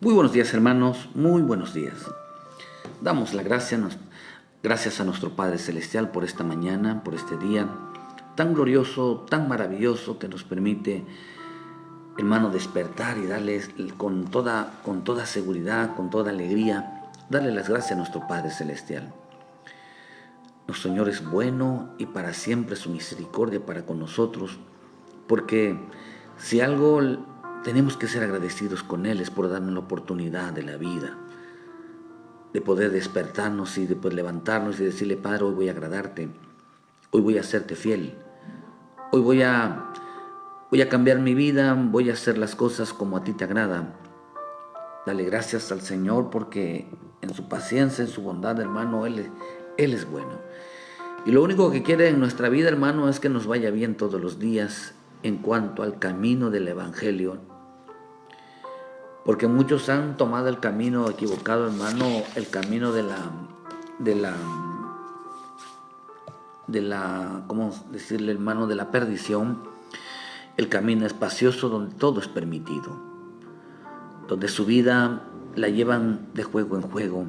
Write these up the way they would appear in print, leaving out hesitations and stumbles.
Muy buenos días, hermanos, muy buenos días. Damos la gracias a nuestro Padre Celestial por esta mañana, por este día tan glorioso, tan maravilloso que nos permite, hermano, despertar y darles con toda seguridad, con toda alegría, darle las gracias a nuestro Padre Celestial. Nuestro Señor es bueno y para siempre su misericordia para con nosotros, porque si algo tenemos que ser agradecidos con Él es por darnos la oportunidad de la vida, de poder despertarnos y después levantarnos y decirle: Padre, hoy voy a agradarte, hoy voy a serte fiel, hoy voy a cambiar mi vida, voy a hacer las cosas como a ti te agrada. Dale gracias al Señor porque en su paciencia, en su bondad, hermano, Él es bueno. Y lo único que quiere en nuestra vida, hermano, es que nos vaya bien todos los días en cuanto al camino del Evangelio. Porque muchos han tomado el camino equivocado, hermano, el camino de la, ¿cómo decirle, hermano? De la perdición, el camino espacioso donde todo es permitido, donde su vida la llevan de juego en juego.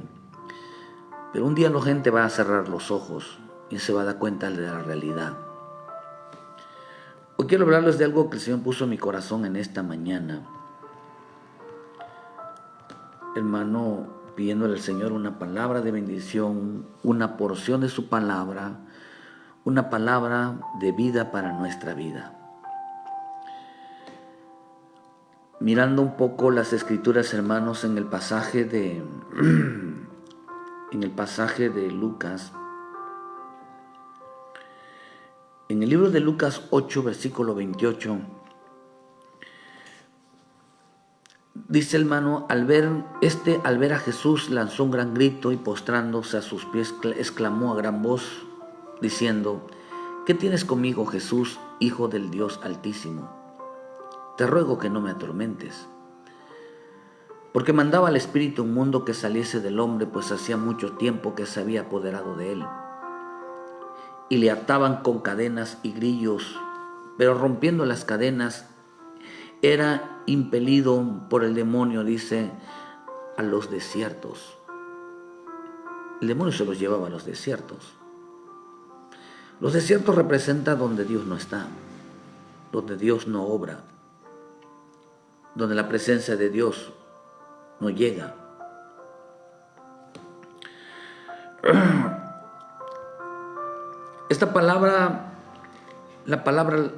Pero un día la gente va a cerrar los ojos y se va a dar cuenta de la realidad. Hoy quiero hablarles de algo que el Señor puso en mi corazón en esta mañana. Hermano, pidiéndole al Señor una palabra de bendición, una porción de su palabra, una palabra de vida para nuestra vida. Mirando un poco las escrituras, hermanos, en el pasaje de Lucas, en el libro de Lucas 8, versículo 28, dice, hermano, al ver a Jesús, lanzó un gran grito y postrándose a sus pies, exclamó a gran voz, diciendo: ¿Qué tienes conmigo, Jesús, Hijo del Dios Altísimo? Te ruego que no me atormentes. Porque mandaba al espíritu inmundo que saliese del hombre, pues hacía mucho tiempo que se había apoderado de él. Y le ataban con cadenas y grillos, pero rompiendo las cadenas, era impelido por el demonio, dice, a los desiertos. El demonio se los llevaba a los desiertos. Los desiertos representan donde Dios no está, donde Dios no obra, donde la presencia de Dios no llega. Esta palabra, la palabra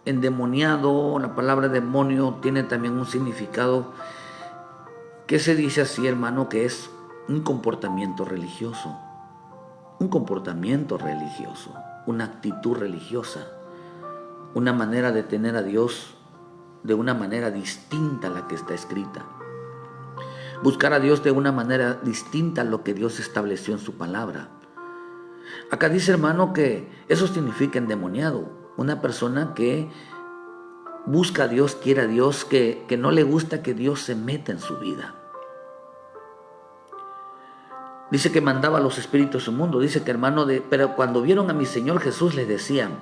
endemoniado, la palabra demonio, tiene también un significado que se dice así, hermano, que es un comportamiento religioso, una actitud religiosa, una manera de tener a Dios de una manera distinta a la que está escrita. Buscar a Dios de una manera distinta a lo que Dios estableció en su palabra. Acá dice, hermano, que eso significa endemoniado, una persona que busca a Dios, quiere a Dios, que no le gusta que Dios se meta en su vida. Dice que mandaba a los espíritus inmundos, dice que, hermano, pero cuando vieron a mi Señor Jesús les decían: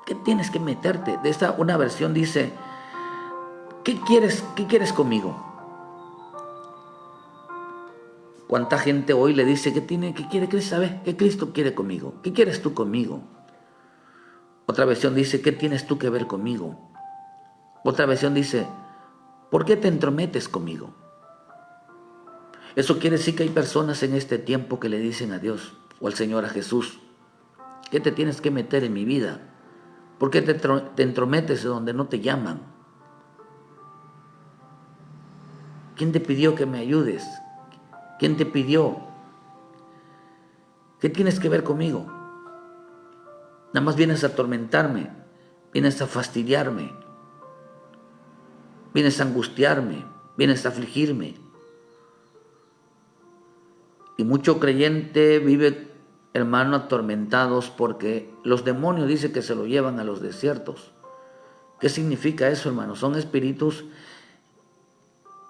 ¿qué tienes que meterte? Una versión dice: ¿qué quieres conmigo? ¿Cuánta gente hoy le dice qué quiere Cristo? ¿Sabes qué Cristo quiere conmigo? ¿Qué quieres tú conmigo? Otra versión dice: ¿qué tienes tú que ver conmigo? Otra versión dice: ¿por qué te entrometes conmigo? Eso quiere decir que hay personas en este tiempo que le dicen a Dios o al Señor, a Jesús: ¿qué te tienes que meter en mi vida? ¿Por qué te entrometes donde no te llaman? ¿Quién te pidió que me ayudes? ¿Quién te pidió? ¿Qué tienes que ver conmigo? Nada más vienes a atormentarme, vienes a fastidiarme, vienes a angustiarme, vienes a afligirme. Y mucho creyente vive, hermano, atormentados porque los demonios dicen que se lo llevan a los desiertos. ¿Qué significa eso, hermano? Son espíritus.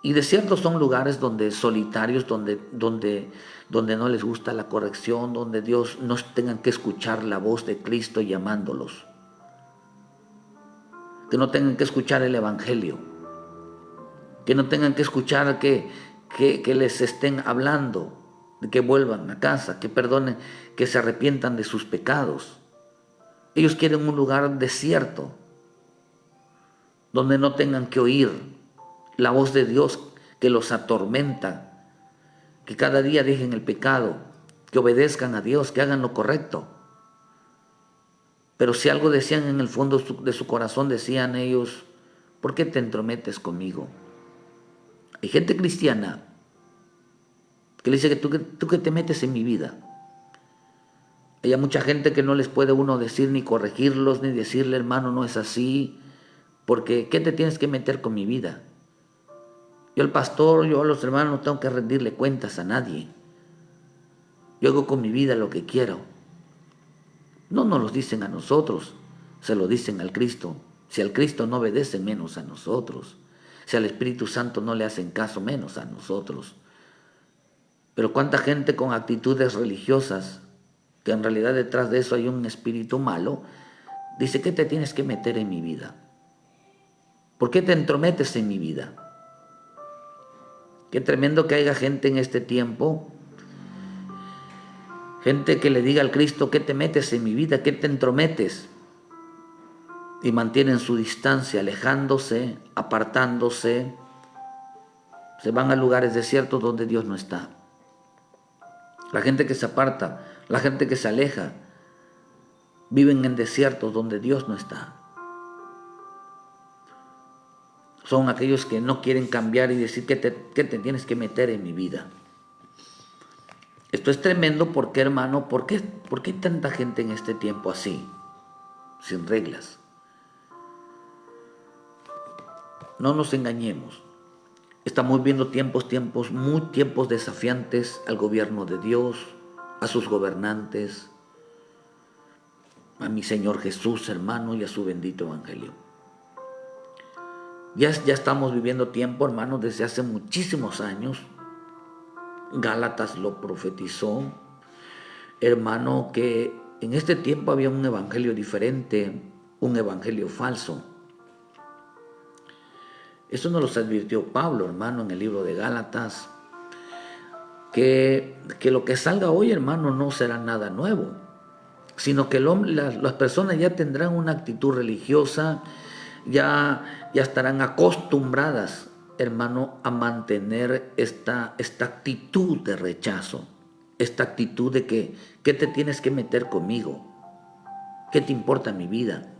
Y desiertos son lugares solitarios, donde no les gusta la corrección, donde Dios no tengan que escuchar la voz de Cristo llamándolos, que no tengan que escuchar el Evangelio, que no tengan que escuchar que les estén hablando, de que vuelvan a casa, que perdonen, que se arrepientan de sus pecados. Ellos quieren un lugar desierto, donde no tengan que oír la voz de Dios que los atormenta, que cada día dejen el pecado, que obedezcan a Dios, que hagan lo correcto. Pero si algo decían en el fondo de su corazón, decían ellos: ¿por qué te entrometes conmigo? Hay gente cristiana que le dice que tú que te metes en mi vida. Hay mucha gente que no les puede uno decir ni corregirlos, ni decirle: hermano, no es así, porque ¿qué te tienes que meter con mi vida? Yo al pastor, yo a los hermanos no tengo que rendirle cuentas a nadie. Yo hago con mi vida lo que quiero. No nos lo dicen a nosotros, se lo dicen al Cristo. Si al Cristo no obedece, menos a nosotros. Si al Espíritu Santo no le hacen caso, menos a nosotros. Pero cuánta gente con actitudes religiosas, que en realidad detrás de eso hay un espíritu malo, dice: ¿qué te tienes que meter en mi vida? ¿Por qué te entrometes en mi vida? Qué tremendo que haya gente en este tiempo, gente que le diga al Cristo: ¿qué te metes en mi vida? ¿Qué te entrometes? Y mantienen su distancia, alejándose, apartándose. Se van a lugares desiertos donde Dios no está. La gente que se aparta, la gente que se aleja, viven en desiertos donde Dios no está. Son aquellos que no quieren cambiar y decir: ¿qué te tienes que meter en mi vida? Esto es tremendo porque, hermano, ¿por qué hay tanta gente en este tiempo así, sin reglas? No nos engañemos. Estamos viendo tiempos desafiantes al gobierno de Dios, a sus gobernantes, a mi Señor Jesús, hermano, y a su bendito evangelio. Ya estamos viviendo tiempo, hermano, desde hace muchísimos años. Gálatas lo profetizó, hermano, que en este tiempo había un evangelio diferente, un evangelio falso. Eso nos lo advirtió Pablo, hermano, en el libro de Gálatas, que lo que salga hoy, hermano, no será nada nuevo, sino que las personas ya tendrán una actitud religiosa, ya estarán acostumbradas, hermano, a mantener esta actitud de rechazo, esta actitud de que ¿qué te tienes que meter conmigo? ¿Qué te importa mi vida?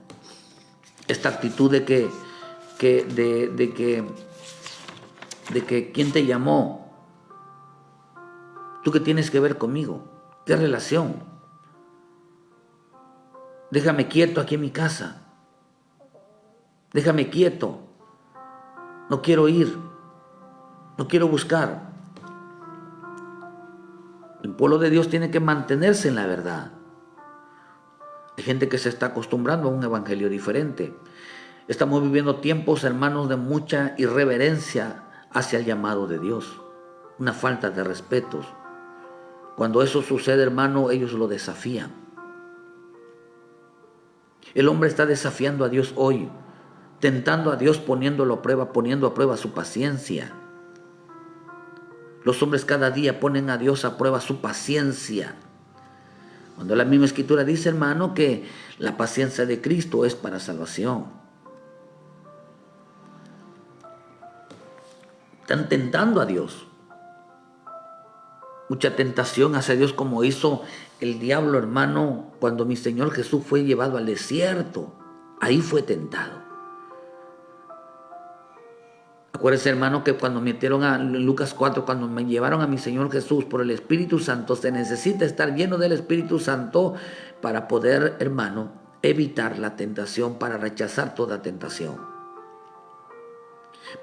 Esta actitud de que ¿quién te llamó? ¿Tú qué tienes que ver conmigo? ¿Qué relación? Déjame quieto aquí en mi casa. Déjame quieto. No quiero ir. No quiero buscar. El pueblo de Dios tiene que mantenerse en la verdad. Hay gente que se está acostumbrando a un evangelio diferente. Estamos viviendo tiempos, hermanos, de mucha irreverencia hacia el llamado de Dios. Una falta de respeto. Cuando eso sucede, hermano, ellos lo desafían. El hombre está desafiando a Dios hoy, tentando a Dios, poniendo a prueba su paciencia. Los hombres cada día ponen a Dios a prueba su paciencia. Cuando la misma Escritura dice, hermano, que la paciencia de Cristo es para salvación. Están tentando a Dios. Mucha tentación hacia Dios, como hizo el diablo, hermano, cuando mi Señor Jesús fue llevado al desierto. Ahí fue tentado. Acuérdense, hermano, que cuando metieron en Lucas 4, cuando me llevaron a mi Señor Jesús por el Espíritu Santo, se necesita estar lleno del Espíritu Santo para poder, hermano, evitar la tentación, para rechazar toda tentación.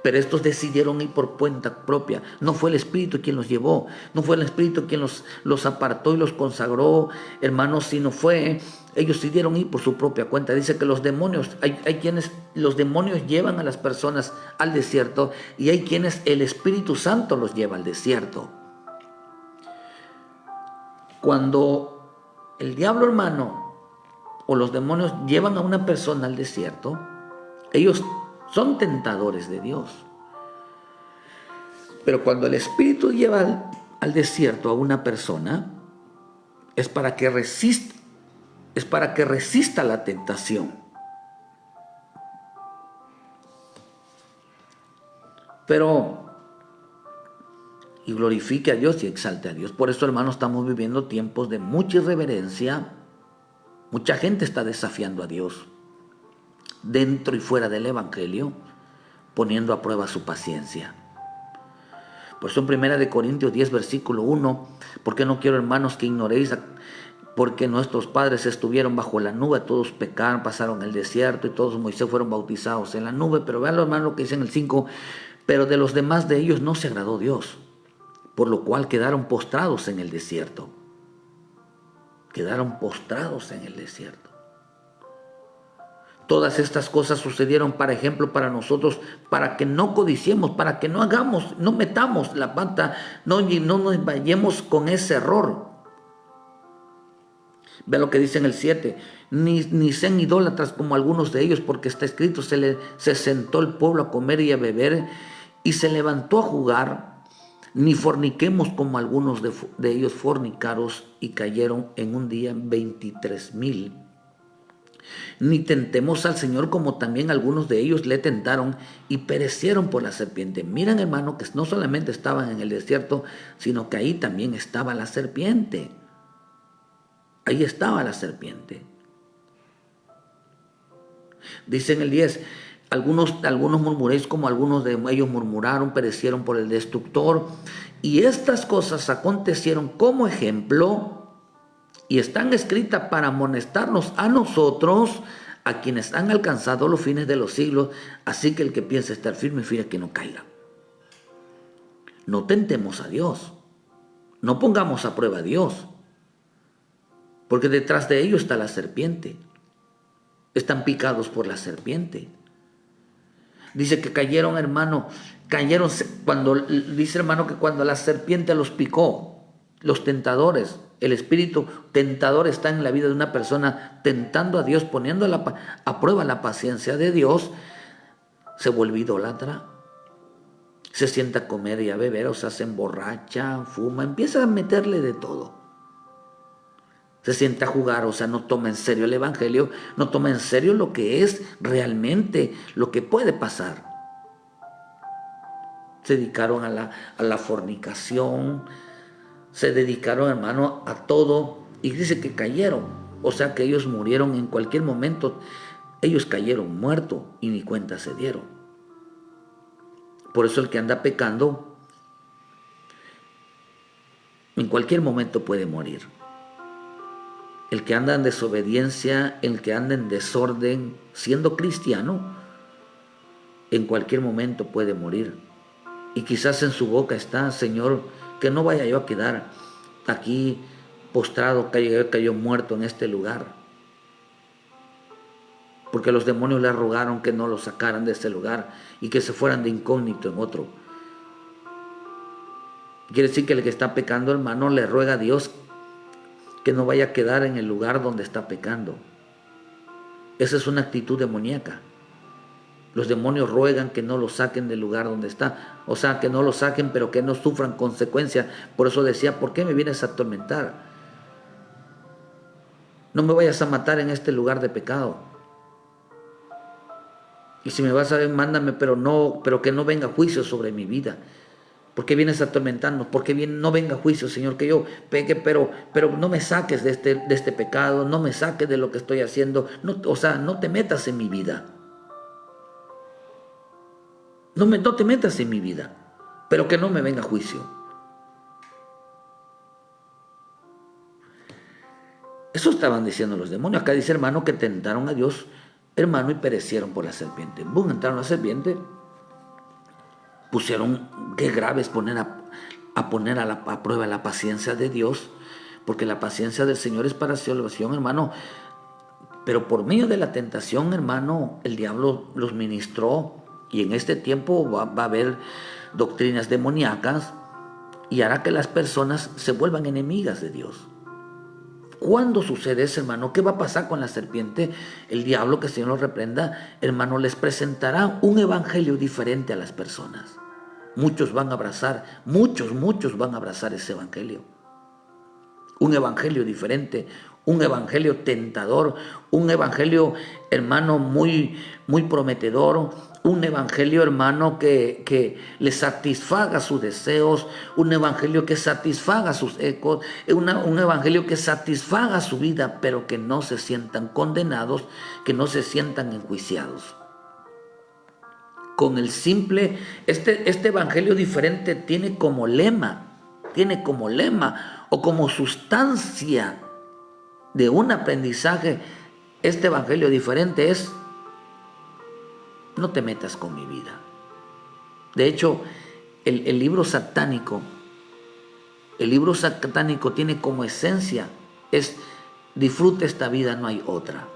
Pero estos decidieron ir por cuenta propia. No fue el Espíritu quien los llevó, no fue el Espíritu quien los apartó y los consagró, hermanos, sino fue, ellos decidieron ir por su propia cuenta. Dice que los demonios, los demonios llevan a las personas al desierto, y hay quienes el Espíritu Santo los lleva al desierto. Cuando el diablo, hermano, o los demonios llevan a una persona al desierto, ellos son tentadores de Dios. Pero cuando el Espíritu lleva al desierto a una persona, es para que resista la tentación. Y glorifique a Dios y exalte a Dios. Por eso, hermanos, estamos viviendo tiempos de mucha irreverencia. Mucha gente está desafiando a Dios dentro y fuera del Evangelio, poniendo a prueba su paciencia. Por eso en 1 Corintios 10, versículo 1, porque no quiero, hermanos, que ignoréis, porque nuestros padres estuvieron bajo la nube, todos pecaron, pasaron el desierto y todos Moisés fueron bautizados en la nube. Pero vean, hermanos, lo que dice en el 5, pero de los demás de ellos no se agradó Dios, por lo cual quedaron postrados en el desierto. Quedaron postrados en el desierto. Todas estas cosas sucedieron para ejemplo para nosotros, para que no codiciemos, para que no hagamos, no metamos la pata, no nos vayamos con ese error. Ve lo que dice en el 7, ni sean idólatras como algunos de ellos, porque está escrito, se sentó el pueblo a comer y a beber, y se levantó a jugar. Ni forniquemos como algunos de ellos fornicaron y cayeron en un día 23,000. Ni tentemos al Señor como también algunos de ellos le tentaron y perecieron por la serpiente. Miren, hermano, que no solamente estaban en el desierto, sino que ahí también estaba la serpiente. Ahí estaba la serpiente. Dice en el 10, algunos murmuréis como algunos de ellos murmuraron, perecieron por el destructor. Y estas cosas acontecieron como ejemplo y están escritas para amonestarnos a nosotros, a quienes han alcanzado los fines de los siglos. Así que el que piensa estar firme, fíjate que no caiga. No tentemos a Dios. No pongamos a prueba a Dios. Porque detrás de ellos está la serpiente. Están picados por la serpiente. Dice que cayeron, hermano, dice, hermano, que cuando la serpiente los picó, los tentadores, el espíritu tentador está en la vida de una persona tentando a Dios, poniendo a prueba la paciencia de Dios, se vuelve idólatra, se sienta a comer y a beber, o sea, se emborracha, fuma, empieza a meterle de todo. Se sienta a jugar, o sea, no toma en serio el Evangelio, no toma en serio lo que es realmente, lo que puede pasar. Se dedicaron a la fornicación, se dedicaron, hermano, a todo, y dice que cayeron, o sea que ellos murieron en cualquier momento, ellos cayeron muertos y ni cuenta se dieron. Por eso el que anda pecando, en cualquier momento puede morir. El que anda en desobediencia, el que anda en desorden, siendo cristiano, en cualquier momento puede morir. Y quizás en su boca está, Señor, que no vaya yo a quedar aquí postrado, cayó muerto en este lugar. Porque los demonios le rogaron que no lo sacaran de este lugar y que se fueran de incógnito en otro. Quiere decir que el que está pecando, hermano, le ruega a Dios que no vaya a quedar en el lugar donde está pecando. Esa es una actitud demoníaca. Los demonios ruegan que no lo saquen del lugar donde está. O sea, que no lo saquen, pero que no sufran consecuencias. Por eso decía, ¿por qué me vienes a atormentar? No me vayas a matar en este lugar de pecado. Y si me vas a ver, mándame, pero que no venga juicio sobre mi vida. ¿Por qué vienes a atormentarnos? ¿Por qué no venga juicio, Señor, que yo peque, pero no me saques de este pecado, no me saques de lo que estoy haciendo? No te metas en mi vida. No te metas en mi vida, pero que no me venga juicio. Eso estaban diciendo los demonios. Acá dice, hermano, que tentaron a Dios, hermano, y perecieron por la serpiente. Boom, entraron a la serpiente. Pusieron, qué grave es poner a prueba la paciencia de Dios, porque la paciencia del Señor es para salvación, hermano. Pero por medio de la tentación, hermano, el diablo los ministró, y en este tiempo va a haber doctrinas demoníacas y hará que las personas se vuelvan enemigas de Dios. ¿Cuándo sucede eso, hermano? ¿Qué va a pasar con la serpiente? El diablo, que el Señor lo reprenda, hermano, les presentará un evangelio diferente a las personas. muchos van a abrazar, muchos van a abrazar ese evangelio. Un evangelio diferente, un evangelio tentador, un evangelio, hermano, muy prometedor, un evangelio, hermano, que le satisfaga sus deseos, un evangelio que satisfaga sus ecos, un evangelio que satisfaga su vida, pero que no se sientan condenados, que no se sientan enjuiciados. Con el simple, este evangelio diferente tiene como lema o como sustancia de un aprendizaje, este evangelio diferente es: no te metas con mi vida. De hecho, el libro satánico tiene como esencia es: disfruta esta vida, no hay otra.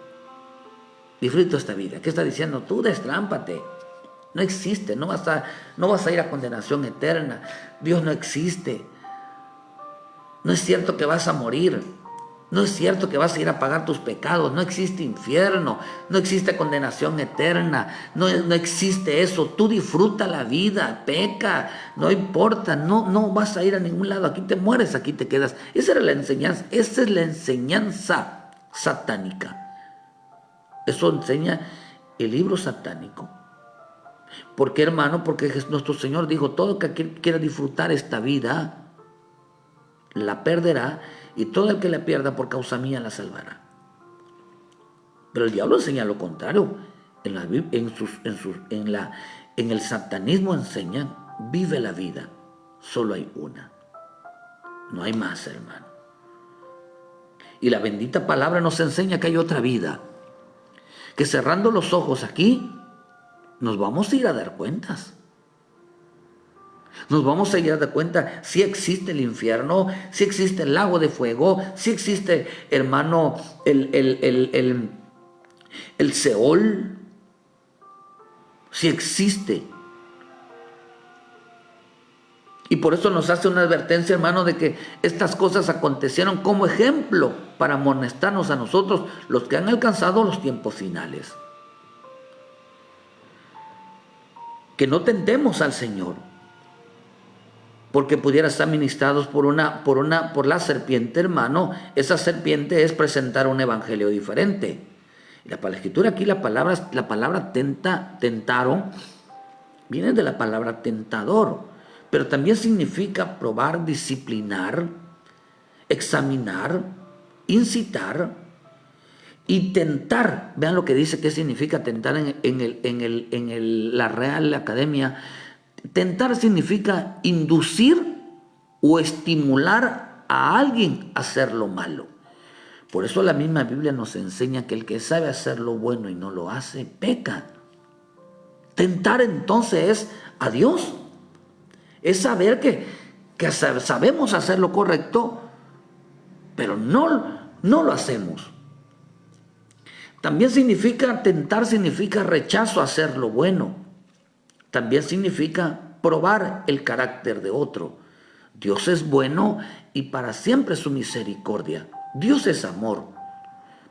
Disfruta esta vida. ¿Qué está diciendo? Tú destrámpate. No existe, no vas a ir a condenación eterna. Dios no existe. No es cierto que vas a morir. No es cierto que vas a ir a pagar tus pecados. No existe infierno. No existe condenación eterna. No existe eso. Tú disfruta la vida, peca, no importa. No vas a ir a ningún lado. Aquí te mueres, aquí te quedas. Esa es la enseñanza satánica. Eso enseña el libro satánico. ¿Por qué, hermano? Porque nuestro Señor dijo: todo el que quiera disfrutar esta vida la perderá, y todo el que la pierda por causa mía la salvará. Pero el diablo enseña lo contrario. En el satanismo enseñan: vive la vida, solo hay una, no hay más, hermano. Y la bendita palabra nos enseña que hay otra vida, que cerrando los ojos aquí nos vamos a ir a dar cuentas. Nos vamos a ir a dar cuenta si existe el infierno, si existe el lago de fuego, si existe, hermano, el Seol, si existe. Y por eso nos hace una advertencia, hermano, de que estas cosas acontecieron como ejemplo para amonestarnos a nosotros, los que han alcanzado los tiempos finales. Que no tentemos al Señor, porque pudiera estar ministrados por la serpiente, hermano. Esa serpiente es presentar un evangelio diferente. Y la escritura aquí, la palabra tentaron, viene de la palabra tentador, pero también significa probar, disciplinar, examinar, incitar y tentar. Vean lo que dice, qué significa tentar en la Real Academia. Tentar significa inducir o estimular a alguien a hacer lo malo. Por eso la misma Biblia nos enseña que el que sabe hacer lo bueno y no lo hace, peca. Tentar entonces es a Dios. Es saber que sabemos hacer lo correcto, pero no lo hacemos. También tentar significa rechazo a hacer lo bueno. También significa probar el carácter de otro. Dios es bueno y para siempre su misericordia. Dios es amor.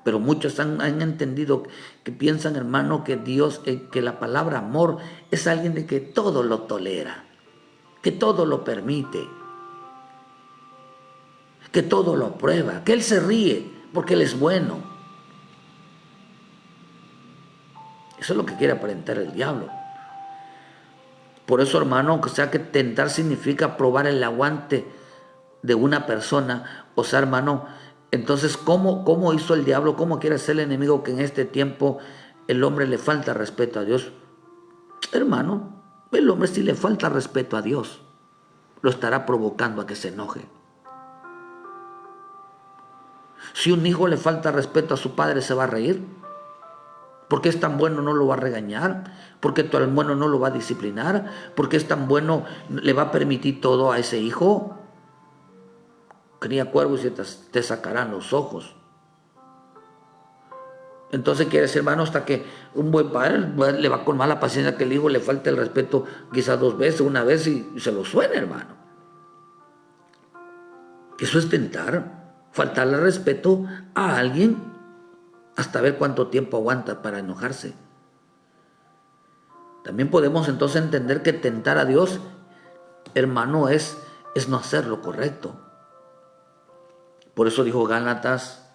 Pero muchos han entendido, que piensan, hermano, que Dios, que la palabra amor es alguien de que todo lo tolera, que todo lo permite, que todo lo aprueba, que Él se ríe porque Él es bueno. Eso es lo que quiere aparentar el diablo. Por eso, hermano, que tentar significa probar el aguante de una persona. O sea, hermano, entonces, ¿cómo hizo el diablo? ¿Cómo quiere hacer el enemigo que en este tiempo el hombre le falta respeto a Dios? Hermano, el hombre, si le falta respeto a Dios, lo estará provocando a que se enoje. Si un hijo le falta respeto a su padre, ¿se va a reír? Porque es tan bueno, no lo va a regañar. Porque tan bueno, no lo va a disciplinar. Porque es tan bueno, le va a permitir todo a ese hijo. Cría cuervos y te sacarán los ojos. Entonces quiere decir, hermano, hasta que un buen padre le va con mala paciencia que el hijo le falte el respeto quizás 2 veces, una vez, y se lo suena, hermano. Eso es tentar, faltarle respeto a alguien hasta ver cuánto tiempo aguanta para enojarse. También podemos entonces entender que tentar a Dios hermano, es no hacer lo correcto. Por eso dijo Gálatas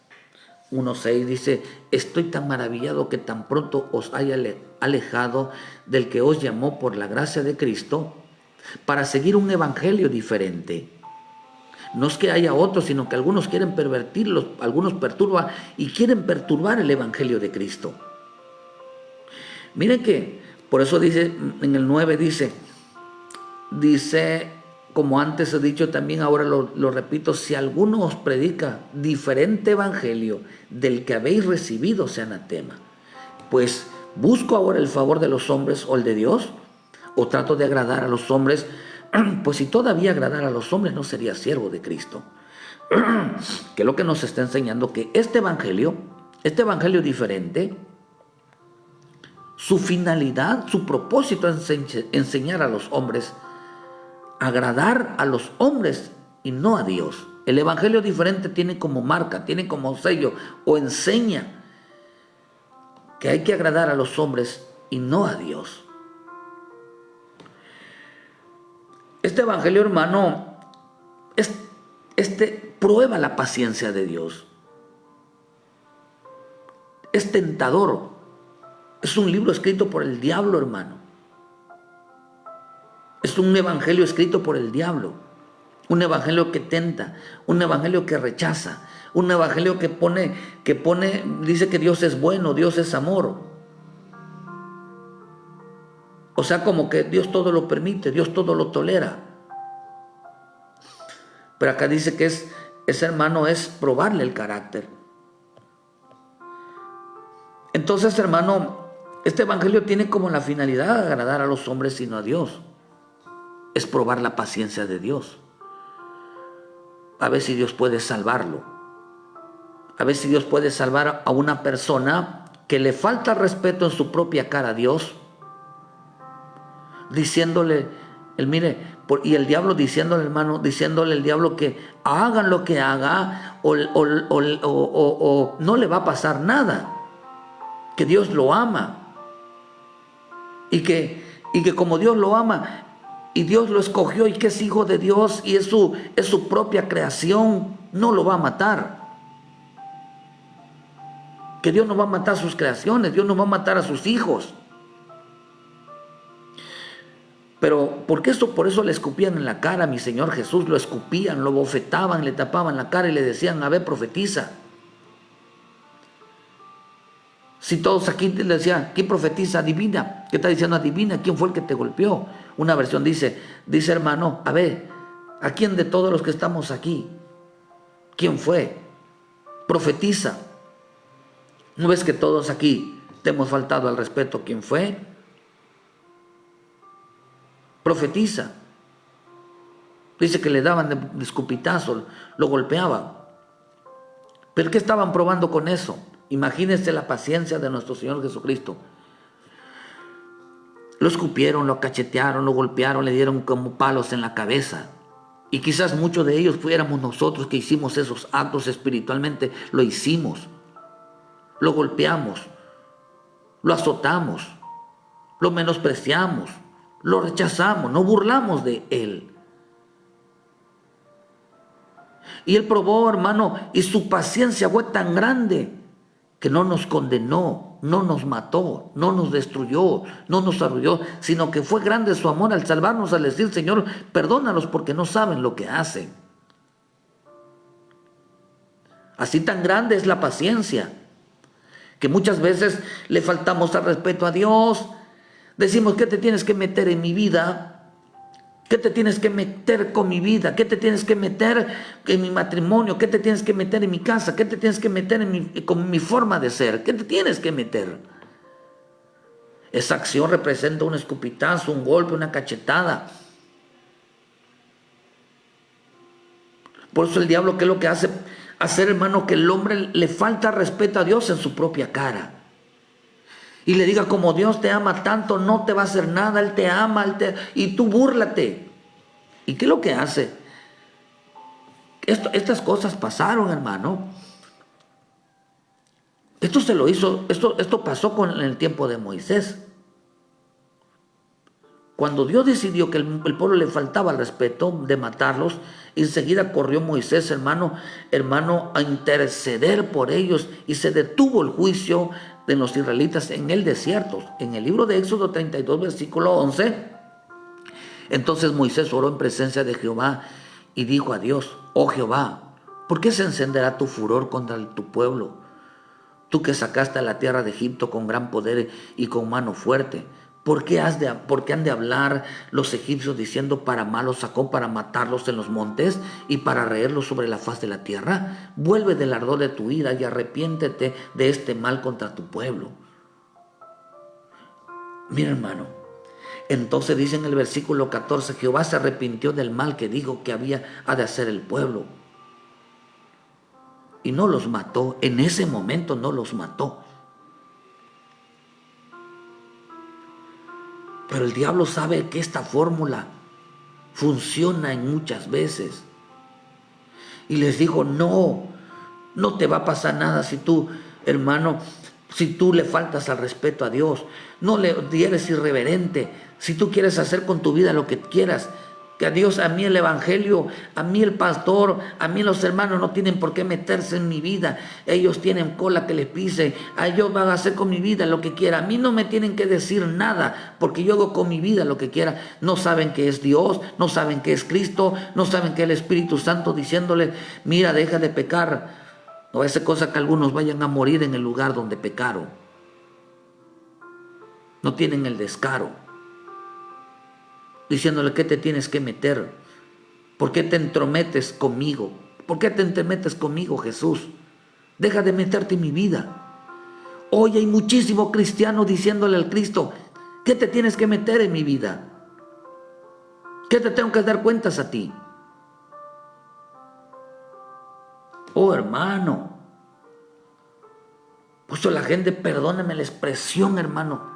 1:6, dice: estoy tan maravillado que tan pronto os haya alejado del que os llamó por la gracia de Cristo para seguir un evangelio diferente. No es que haya otros, sino que algunos quieren pervertirlos, algunos perturban y quieren perturbar el evangelio de Cristo. Miren que, por eso dice, en el 9 dice, como antes he dicho también, ahora lo repito: si alguno os predica diferente evangelio del que habéis recibido, sea anatema. Pues, ¿busco ahora el favor de los hombres o el de Dios? ¿O trato de agradar a los hombres? Pues si todavía agradara a los hombres, no sería siervo de Cristo. Que es lo que nos está enseñando, que este evangelio diferente, su finalidad, su propósito es enseñar a los hombres, agradar a los hombres y no a Dios. El evangelio diferente tiene como marca, tiene como sello, o enseña que hay que agradar a los hombres y no a Dios. Este evangelio, hermano, prueba la paciencia de Dios. Es tentador. Es un libro escrito por el diablo, hermano. Es un evangelio escrito por el diablo. Un evangelio que tenta, un evangelio que rechaza, un evangelio que dice que Dios es bueno, Dios es amor. O sea, como que Dios todo lo permite, Dios todo lo tolera. Pero acá dice que ese hermano es probarle el carácter. Entonces, hermano, este evangelio tiene como la finalidad de agradar a los hombres y no a Dios. Es probar la paciencia de Dios. A ver si Dios puede salvarlo. A ver si Dios puede salvar a una persona que le falta respeto en su propia cara a Dios, diciéndole, y el diablo diciéndole, hermano, diciéndole el diablo que hagan lo que haga o no le va a pasar nada, que Dios lo ama y que como Dios lo ama y Dios lo escogió y que es hijo de Dios y es su propia creación, no lo va a matar. Que Dios no va a matar sus creaciones, Dios no va a matar a sus hijos. Pero por eso le escupían en la cara a mi Señor Jesús, lo escupían, lo bofetaban, le tapaban la cara y le decían: a ver, profetiza. Si todos aquí le decían: ¿quién profetiza? Adivina. ¿Qué está diciendo? Adivina quién fue el que te golpeó. Una versión dice, hermano, a ver, ¿a quién de todos los que estamos aquí? ¿Quién fue? Profetiza. ¿No ves que todos aquí te hemos faltado al respeto? ¿Quién fue? Profetiza. Dice que le daban de escupitazo, lo golpeaban. ¿Pero qué estaban probando con eso? Imagínense la paciencia de nuestro Señor Jesucristo. Lo escupieron, lo cachetearon, lo golpearon, le dieron como palos en la cabeza. Y quizás muchos de ellos fuéramos nosotros que hicimos esos actos espiritualmente. Lo hicimos. Lo golpeamos. Lo azotamos. Lo menospreciamos. Lo rechazamos. Nos burlamos de él. Y él probó, hermano, y su paciencia fue tan grande que no nos condenó, no nos mató, no nos destruyó, no nos arrulló, sino que fue grande su amor al salvarnos, al decir: Señor, perdónalos porque no saben lo que hacen. Así tan grande es la paciencia, que muchas veces le faltamos al respeto a Dios. Decimos: ¿qué te tienes que meter en mi vida? ¿Qué te tienes que meter con mi vida? ¿Qué te tienes que meter en mi matrimonio? ¿Qué te tienes que meter en mi casa? ¿Qué te tienes que meter con mi forma de ser? ¿Qué te tienes que meter? Esa acción representa un escupitazo, un golpe, una cachetada. Por eso el diablo, ¿qué es lo que hace? Hacer, hermano, que el hombre le falta respeto a Dios en su propia cara. Y le diga: como Dios te ama tanto, no te va a hacer nada, Él te ama, y tú búrlate. ¿Y qué es lo que hace? Estas cosas pasaron, hermano. Esto pasó en el tiempo de Moisés. Cuando Dios decidió que el pueblo le faltaba el respeto de matarlos, enseguida corrió Moisés, hermano, a interceder por ellos, y se detuvo el juicio de los israelitas en el desierto. En el libro de Éxodo 32, versículo 11, entonces Moisés oró en presencia de Jehová y dijo a Dios: oh Jehová, ¿por qué se encenderá tu furor contra tu pueblo? Tú que sacaste a la tierra de Egipto con gran poder y con mano fuerte. ¿Por qué han de hablar los egipcios diciendo: para mal los sacó, para matarlos en los montes y para reírlos sobre la faz de la tierra? Vuelve del ardor de tu ira y arrepiéntete de este mal contra tu pueblo. Mira, hermano, entonces dice en el versículo 14: Jehová se arrepintió del mal que dijo que ha de hacer el pueblo, y no los mató. En ese momento no los mató. Pero el diablo sabe que esta fórmula funciona en muchas veces. Y les dijo: no te va a pasar nada si tú, hermano, si tú le faltas al respeto a Dios, no le eres irreverente, si tú quieres hacer con tu vida lo que quieras, que a Dios, a mí el evangelio, a mí el pastor, a mí los hermanos no tienen por qué meterse en mi vida. Ellos tienen cola que les pise. A ellos van a hacer con mi vida lo que quiera. A mí no me tienen que decir nada, porque yo hago con mi vida lo que quiera. No saben que es Dios, no saben que es Cristo, no saben que es el Espíritu Santo diciéndole: mira, deja de pecar. No es cosa que algunos vayan a morir en el lugar donde pecaron. No tienen el descaro, diciéndole: ¿qué te tienes que meter? ¿Por qué te entrometes conmigo? ¿Por qué te entrometes conmigo, Jesús? Deja de meterte en mi vida. Hoy hay muchísimo cristiano diciéndole al Cristo: ¿qué te tienes que meter en mi vida? ¿Qué te tengo que dar cuentas a ti? Oh, hermano. Pues la gente, perdóneme la expresión, hermano.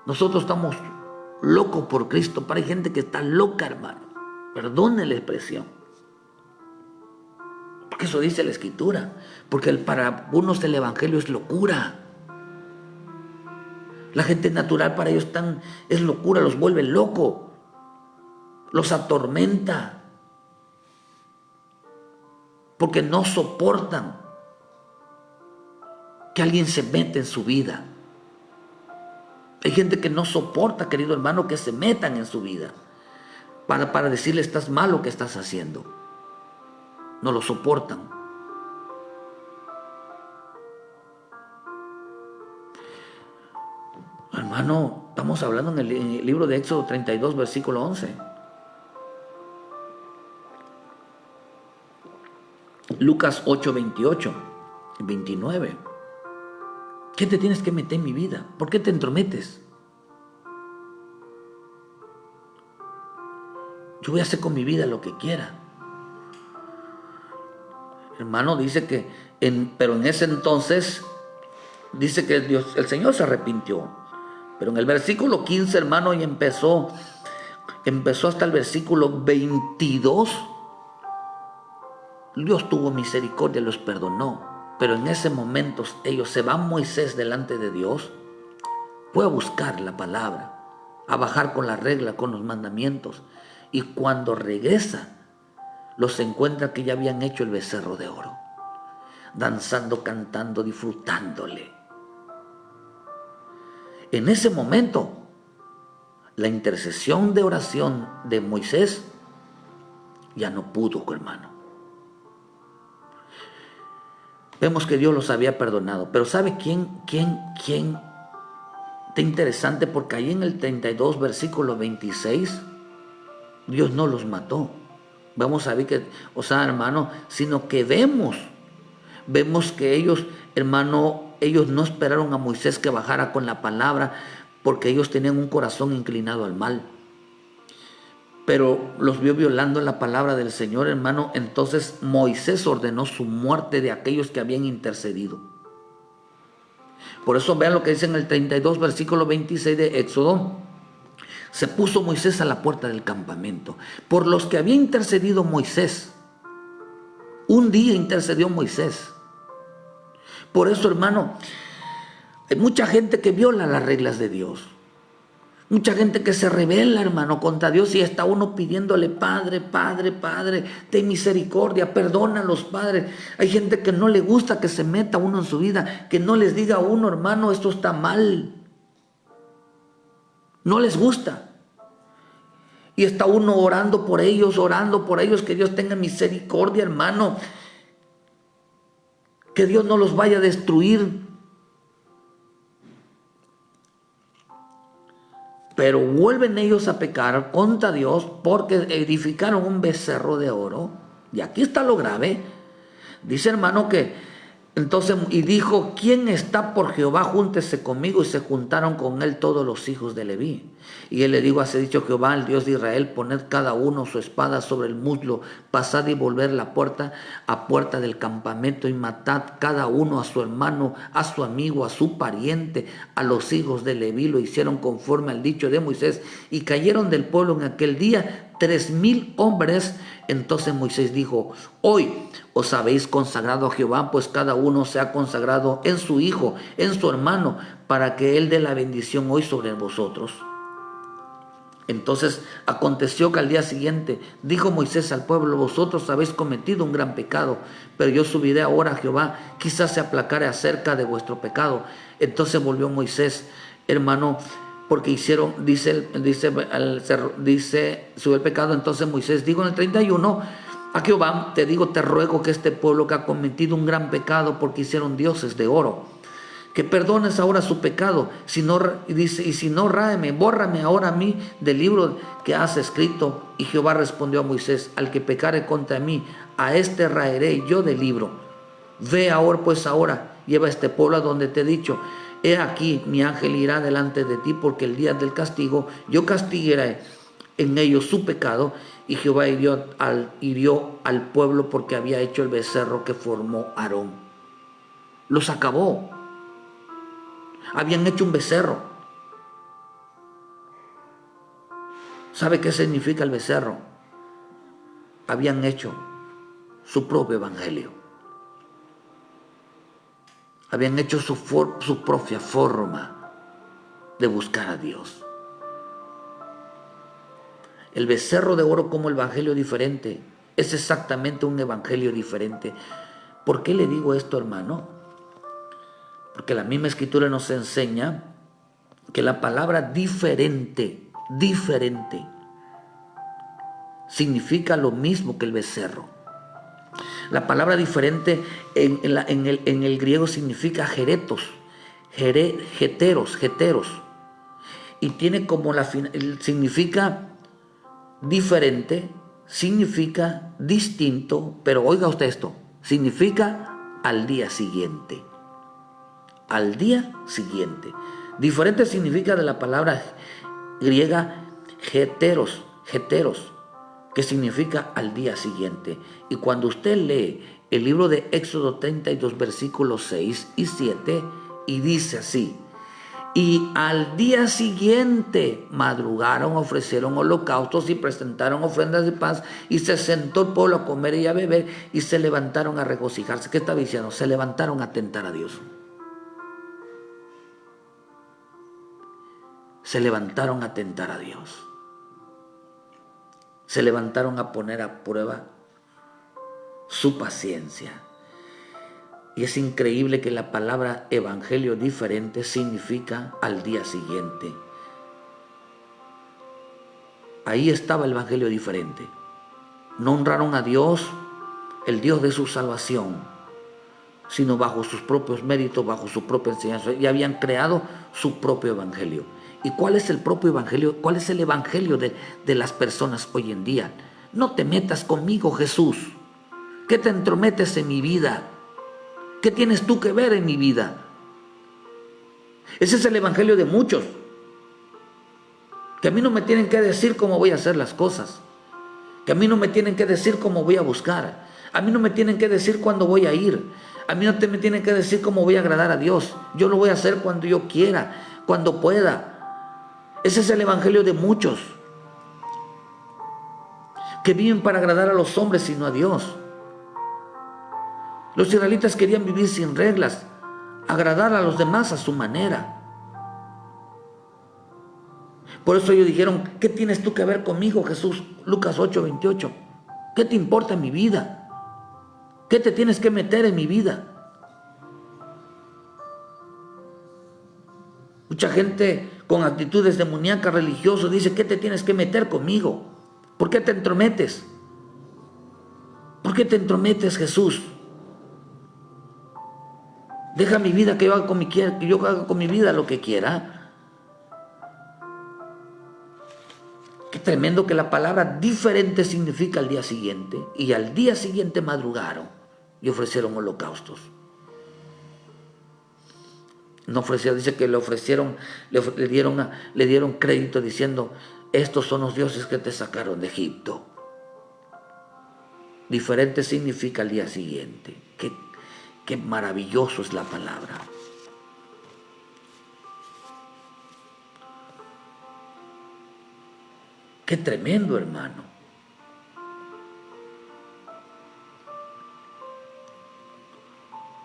Nosotros estamos loco por Cristo, pero hay gente que está loca, hermano. Perdone la expresión, porque eso dice la Escritura. Porque para algunos el evangelio es locura. La gente natural para ellos es locura, los vuelve loco, los atormenta, porque no soportan que alguien se meta en su vida. Hay gente que no soporta, querido hermano, que se metan en su vida para decirle: estás mal lo que estás haciendo. No lo soportan. Hermano, estamos hablando en el libro de Éxodo 32, versículo 11. Lucas 8, 28 y 29. ¿Qué te tienes que meter en mi vida? ¿Por qué te entrometes? Yo voy a hacer con mi vida lo que quiera. Hermano, dice que, pero en ese entonces, dice que el Señor se arrepintió. Pero en el versículo 15, hermano, y empezó hasta el versículo 22, Dios tuvo misericordia y los perdonó. Pero en ese momento se va Moisés delante de Dios, fue a buscar la palabra, a bajar con la regla, con los mandamientos, y cuando regresa los encuentra que ya habían hecho el becerro de oro, danzando, cantando, disfrutándole. En ese momento, la intercesión de oración de Moisés ya no pudo, hermano. Vemos que Dios los había perdonado, pero ¿sabe quién? Está interesante, porque ahí en el 32, versículo 26, Dios no los mató. Vamos a ver que, hermano, sino que vemos que ellos, hermano, ellos no esperaron a Moisés que bajara con la palabra, porque ellos tenían un corazón inclinado al mal. Pero los vio violando la palabra del Señor, hermano. Entonces Moisés ordenó su muerte de aquellos que habían intercedido. Por eso vean lo que dice en el 32, versículo 26 de Éxodo. Se puso Moisés a la puerta del campamento por los que había intercedido Moisés. Un día intercedió Moisés. Por eso, hermano, hay mucha gente que viola las reglas de Dios. Mucha gente que se rebela, hermano, contra Dios, y está uno pidiéndole: Padre, Padre, Padre, ten misericordia, perdónalos, Padre. Hay gente que no le gusta que se meta uno en su vida, que no les diga a uno: hermano, esto está mal. No les gusta. Y está uno orando por ellos, que Dios tenga misericordia, hermano. Que Dios no los vaya a destruir. Pero vuelven ellos a pecar contra Dios porque edificaron un becerro de oro. Y aquí está lo grave. Dice, hermano, que entonces, y dijo: ¿quién está por Jehová? Júntese conmigo. Y se juntaron con él todos los hijos de Leví. Y él le dijo: así ha dicho Jehová, el Dios de Israel: poned cada uno su espada sobre el muslo, pasad y volver la puerta a puerta del campamento, y matad cada uno a su hermano, a su amigo, a su pariente. A los hijos de Leví lo hicieron conforme al dicho de Moisés, y cayeron del pueblo en aquel día 3,000 hombres. Entonces Moisés dijo: hoy os habéis consagrado a Jehová, pues cada uno se ha consagrado en su hijo, en su hermano, para que él dé la bendición hoy sobre vosotros. Entonces aconteció que al día siguiente dijo Moisés al pueblo: vosotros habéis cometido un gran pecado, pero yo subiré ahora a Jehová, quizás se aplacare acerca de vuestro pecado. Entonces volvió Moisés, hermano, porque hicieron, subió el pecado. Entonces Moisés dijo en el 31: a Jehová te digo, te ruego que este pueblo que ha cometido un gran pecado, porque hicieron dioses de oro, que perdones ahora su pecado. Si no, dice, y si no, bórrame ahora a mí del libro que has escrito. Y Jehová respondió a Moisés: al que pecare contra mí, a este raeré yo del libro. Ve ahora, pues ahora, lleva este pueblo a donde te he dicho. He aquí, mi ángel irá delante de ti, porque el día del castigo yo castigaré en ellos su pecado. Y Jehová hirió al pueblo porque había hecho el becerro que formó Aarón. Los acabó. Habían hecho un becerro. ¿Sabe qué significa el becerro? Habían hecho su propio evangelio. Habían hecho su propia forma de buscar a Dios. El becerro de oro como evangelio diferente es exactamente un evangelio diferente. ¿Por qué le digo esto, hermano? Porque la misma escritura nos enseña que la palabra diferente significa lo mismo que el becerro. La palabra diferente en el griego significa jeteros. Y tiene como significa diferente, significa distinto, pero oiga usted esto, significa al día siguiente. Al día siguiente. Diferente significa de la palabra griega heteros, que significa al día siguiente. Y cuando usted lee el libro de Éxodo 32, versículos 6 y 7, y dice así: y al día siguiente madrugaron, ofrecieron holocaustos y presentaron ofrendas de paz, y se sentó el pueblo a comer y a beber, y se levantaron a regocijarse. ¿Qué está diciendo? Se levantaron a tentar a Dios. Se levantaron a tentar a Dios. Se levantaron a poner a prueba su paciencia. Y es increíble que la palabra evangelio diferente significa al día siguiente. Ahí estaba el evangelio diferente. No honraron a Dios, el Dios de su salvación, sino bajo sus propios méritos, bajo su propia enseñanza, y habían creado su propio evangelio. ¿Y cuál es el propio evangelio? ¿Cuál es el evangelio de las personas hoy en día? No te metas conmigo, Jesús. ¿Qué te entrometes en mi vida? ¿Qué tienes tú que ver en mi vida? Ese es el evangelio de muchos. Que a mí no me tienen que decir cómo voy a hacer las cosas. Que a mí no me tienen que decir cómo voy a buscar. A mí no me tienen que decir cuándo voy a ir. A mí no me tienen que decir cómo voy a agradar a Dios. Yo lo voy a hacer cuando yo quiera, cuando pueda. Ese es el evangelio de muchos. Que viven para agradar a los hombres y no a Dios. Los israelitas querían vivir sin reglas, agradar a los demás a su manera. Por eso ellos dijeron, ¿qué tienes tú que ver conmigo, Jesús? Lucas 8:28. ¿Qué te importa mi vida? ¿Qué te tienes que meter en mi vida? Mucha gente con actitudes demoníacas religiosas dice, ¿qué te tienes que meter conmigo? ¿Por qué te entrometes? ¿Por qué te entrometes, Jesús? Deja mi vida que yo haga con mi vida lo que quiera. Qué tremendo que la palabra diferente significa al día siguiente. Y al día siguiente madrugaron y ofrecieron holocaustos. No ofrecieron, dice que le ofrecieron, le dieron crédito diciendo, estos son los dioses que te sacaron de Egipto. Diferente significa al día siguiente. Qué maravilloso es la palabra. Qué tremendo, hermano.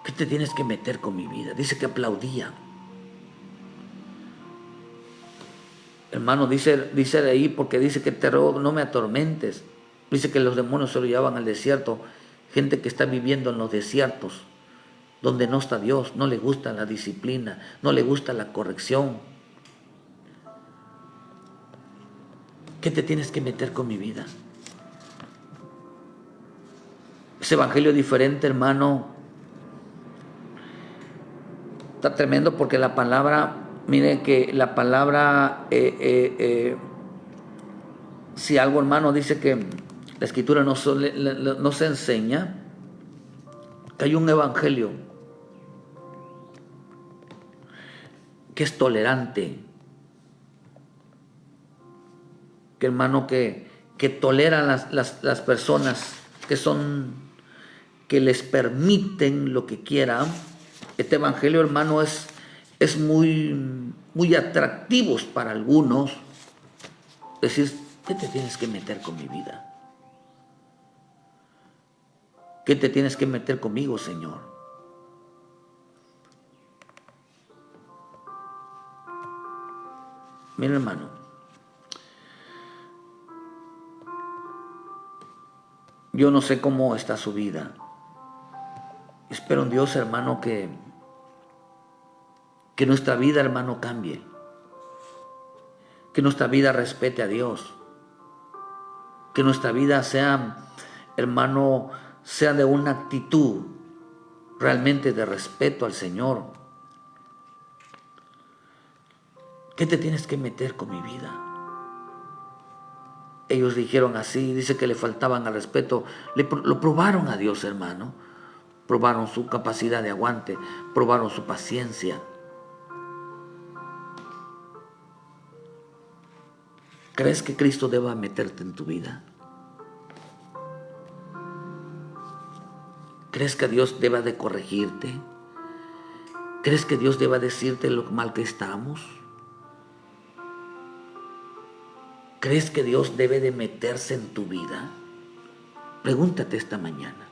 ¿Qué te tienes que meter con mi vida? Dice que aplaudía. Hermano, dice ahí, porque dice que te ruego, no me atormentes. Dice que los demonios se lo llevaban al desierto. Gente que está viviendo en los desiertos, donde no está Dios, no le gusta la disciplina, no le gusta la corrección. ¿Qué te tienes que meter con mi vida? Ese evangelio diferente, hermano, está tremendo porque la palabra, mire que la palabra, si algo, hermano, dice que la escritura no se enseña, que hay un evangelio que es tolerante, que hermano, que tolera las personas que les permiten lo que quieran. Este evangelio, hermano, es muy atractivo para algunos. Decir, ¿qué te tienes que meter con mi vida? ¿Qué te tienes que meter conmigo, Señor? Mira, hermano, yo no sé cómo está su vida. Espero en Dios, hermano, que nuestra vida, hermano, cambie. Que nuestra vida respete a Dios. Que nuestra vida sea, hermano, sea de una actitud realmente de respeto al Señor. ¿Qué te tienes que meter con mi vida? Ellos dijeron así, dice que le faltaban al respeto. Lo probaron a Dios, hermano. Probaron su capacidad de aguante, probaron su paciencia. ¿Crees que Cristo deba meterte en tu vida? ¿Crees que Dios deba de corregirte? ¿Crees que Dios deba decirte lo mal que estamos? ¿Crees que Dios debe de meterse en tu vida? Pregúntate esta mañana.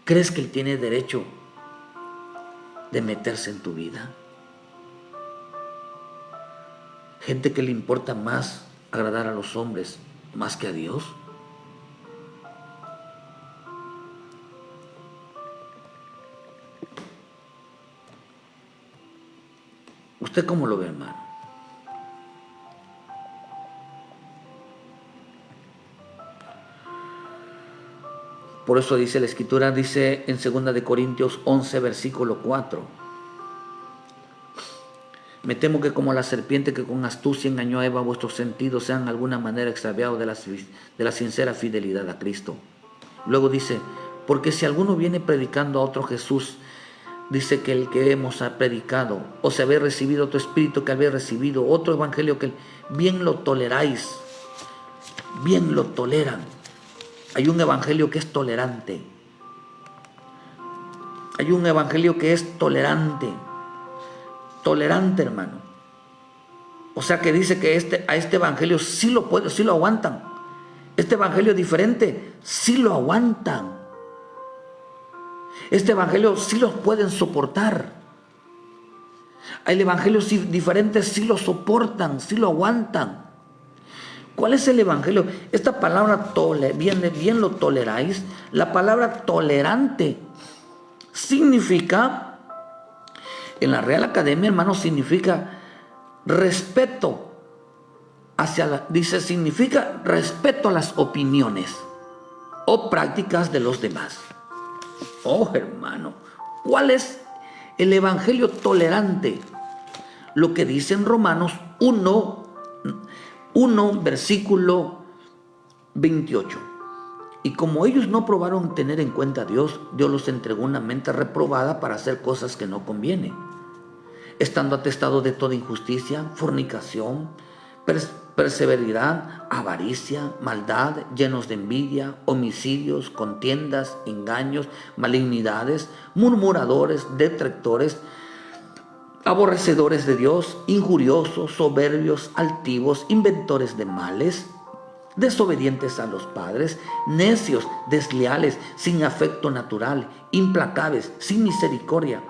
¿Crees que Él tiene derecho de meterse en tu vida? Gente que le importa más agradar a los hombres más que a Dios. ¿Usted cómo lo ve, hermano? Por eso dice la Escritura, dice en 2 Corintios 11, versículo 4. Me temo que como la serpiente que con astucia engañó a Eva, vuestros sentidos sean de alguna manera extraviados de la sincera fidelidad a Cristo. Luego dice, porque si alguno viene predicando a otro Jesús, dice que el que hemos predicado, o si habéis recibido otro espíritu que habéis recibido, otro evangelio que bien lo toleráis, bien lo toleran. Hay un evangelio que es tolerante. Hay un evangelio que es tolerante. Tolerante, hermano. O sea que dice que a este evangelio sí lo aguantan. Este evangelio diferente sí lo aguantan. Este evangelio sí lo pueden soportar. El evangelio diferente sí lo soportan, sí lo aguantan. ¿Cuál es el evangelio? Esta palabra bien lo toleráis. La palabra tolerante significa, en la Real Academia, hermanos, significa respeto significa respeto a las opiniones o prácticas de los demás. Oh, hermano, ¿cuál es el evangelio tolerante? Lo que dice en Romanos 1, versículo 28. Y como ellos no probaron tener en cuenta a Dios, Dios los entregó una mente reprobada para hacer cosas que no conviene, estando atestados de toda injusticia, fornicación, perseveridad, avaricia, maldad, llenos de envidia, homicidios, contiendas, engaños, malignidades, murmuradores, detractores, aborrecedores de Dios, injuriosos, soberbios, altivos, inventores de males, desobedientes a los padres, necios, desleales, sin afecto natural, implacables, sin misericordia,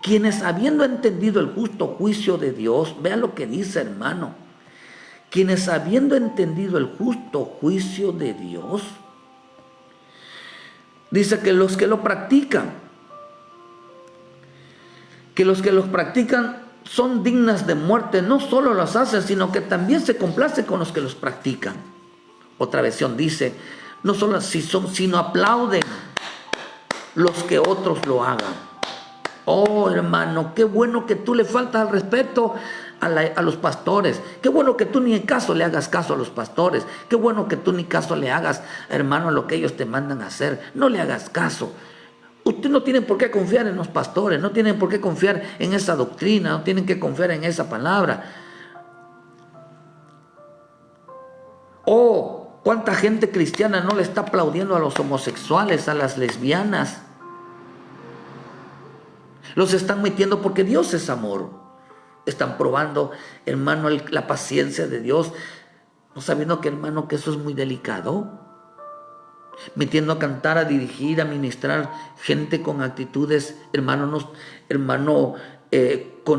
quienes habiendo entendido el justo juicio de Dios, vea lo que dice, hermano, quienes habiendo entendido el justo juicio de Dios, dice que los que lo practican, son dignas de muerte, no solo las hacen, sino que también se complace con los que los practican. Otra versión dice, no solo sino aplauden los que otros lo hagan. Oh, hermano, qué bueno que tú le faltas al respeto a los pastores. Qué bueno que tú ni en caso le hagas caso a los pastores. Qué bueno que tú ni caso le hagas, hermano, a lo que ellos te mandan a hacer. No le hagas caso. Usted no tiene por qué confiar en los pastores, no tienen por qué confiar en esa doctrina, no tienen que confiar en esa palabra. Oh, cuánta gente cristiana no le está aplaudiendo a los homosexuales, a las lesbianas. Los están metiendo porque Dios es amor. Están probando, hermano, la paciencia de Dios, no sabiendo que, hermano, que eso es muy delicado. Metiendo a cantar, a dirigir, a ministrar gente con actitudes, hermano, no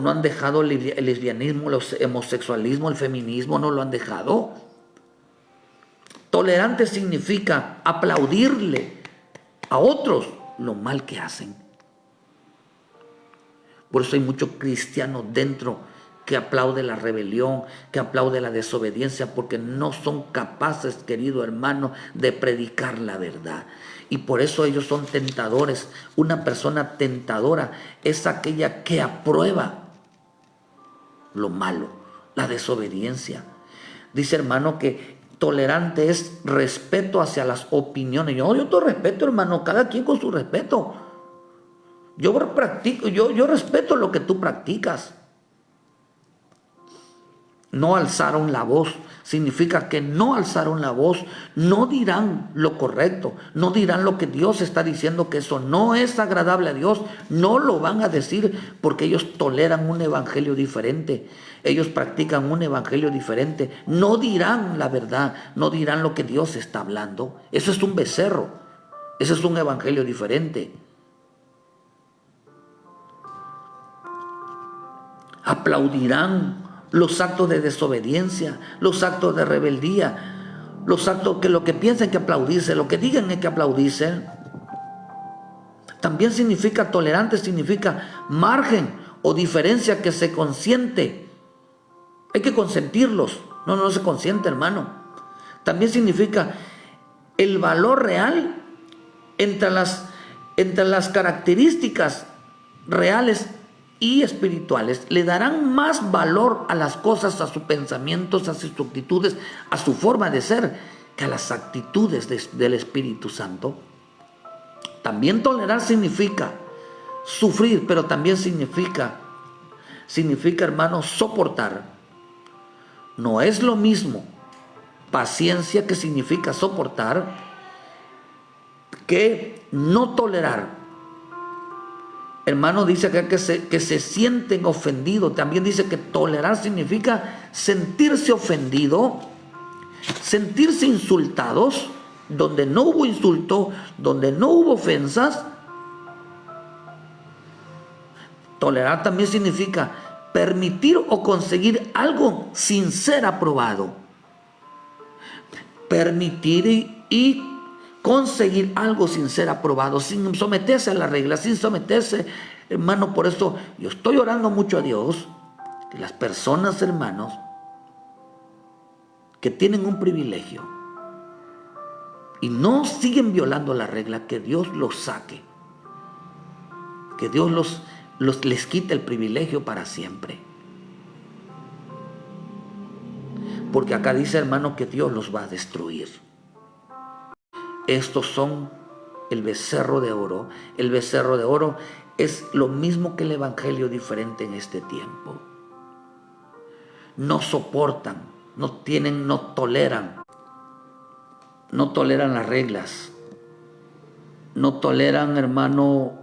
han dejado el lesbianismo, el homosexualismo, el feminismo, no lo han dejado. Tolerante significa aplaudirle a otros lo mal que hacen. Por eso hay mucho cristiano dentro que aplaude la rebelión, que aplaude la desobediencia, porque no son capaces, querido hermano, de predicar la verdad. Y por eso ellos son tentadores. Una persona tentadora es aquella que aprueba lo malo, la desobediencia. Dice, hermano, que tolerante es respeto hacia las opiniones. Yo te respeto, hermano, cada quien con su respeto. Yo respeto lo que tú practicas. No alzaron la voz, significa que no alzaron la voz, no dirán lo correcto, no dirán lo que Dios está diciendo, que eso no es agradable a Dios, no lo van a decir porque ellos toleran un evangelio diferente, ellos practican un evangelio diferente, no dirán la verdad, no dirán lo que Dios está hablando. Eso es un becerro, eso es un evangelio diferente. Aplaudirán los actos de desobediencia, los actos de rebeldía, los actos que lo que piensen que aplaudirse, lo que digan es que aplaudirse. También significa tolerante, significa margen o diferencia que se consiente. Hay que consentirlos, no se consiente, hermano. También significa el valor real entre las características reales y espirituales. Le darán más valor a las cosas, a sus pensamientos, a sus actitudes, a su forma de ser, que a las actitudes del Espíritu Santo. También tolerar significa sufrir, pero también significa, hermano, soportar. No es lo mismo paciencia, que significa soportar, que no tolerar. Hermano, dice acá que se sienten ofendidos. También dice que tolerar significa sentirse ofendido, sentirse insultados, donde no hubo insulto, donde no hubo ofensas. Tolerar también significa permitir o conseguir algo sin ser aprobado. Permitir y conseguir algo sin ser aprobado, sin someterse a las reglas, sin someterse, hermano. Por eso yo estoy orando mucho a Dios, que las personas, hermanos, que tienen un privilegio y no siguen violando la regla, que Dios los saque, que Dios les quite el privilegio para siempre. Porque acá dice, hermano, que Dios los va a destruir. Estos son el becerro de oro. El becerro de oro es lo mismo que el evangelio, diferente en este tiempo. No soportan, no toleran las reglas. No toleran, hermano.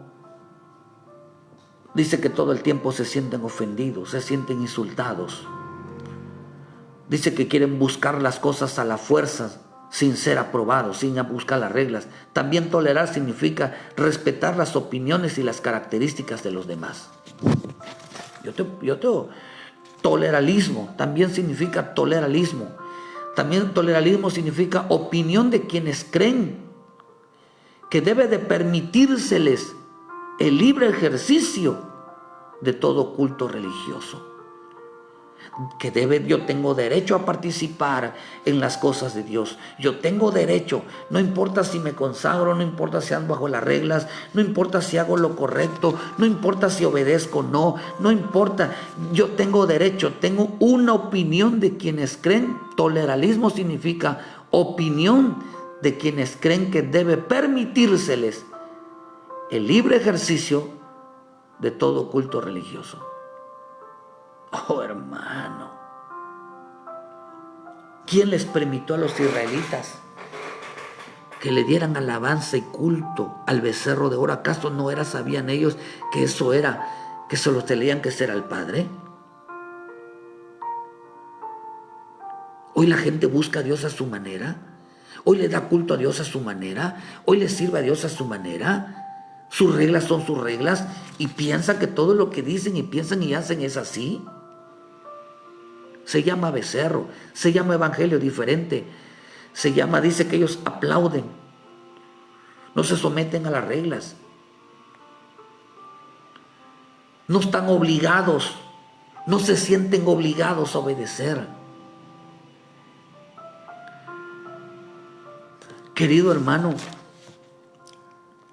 Dice que todo el tiempo se sienten ofendidos, se sienten insultados. Dice que quieren buscar las cosas a la fuerza, sin ser aprobados, sin buscar las reglas. También tolerar significa respetar las opiniones y las características de los demás. Toleralismo también significa toleralismo. También toleralismo significa opinión de quienes creen que debe de permitírseles el libre ejercicio de todo culto religioso. Yo tengo derecho a participar en las cosas de Dios. Yo tengo derecho, no importa si me consagro, no importa si ando bajo las reglas, no importa si hago lo correcto, no importa si obedezco o no importa. Yo tengo derecho, tengo una opinión de quienes creen. Toleralismo significa opinión de quienes creen que debe permitírseles el libre ejercicio de todo culto religioso. Oh, hermano, ¿quién les permitió a los israelitas que le dieran alabanza y culto al becerro de oro? ¿Acaso sabían ellos que eso era, que se los tenían que hacer al Padre? Hoy la gente busca a Dios a su manera. Hoy le da culto a Dios a su manera. Hoy le sirve a Dios a su manera. Sus reglas son sus reglas y piensa que todo lo que dicen y piensan y hacen es así. Se llama becerro, se llama evangelio diferente, dice que ellos aplauden, no se someten a las reglas, no están obligados, no se sienten obligados a obedecer. Querido hermano,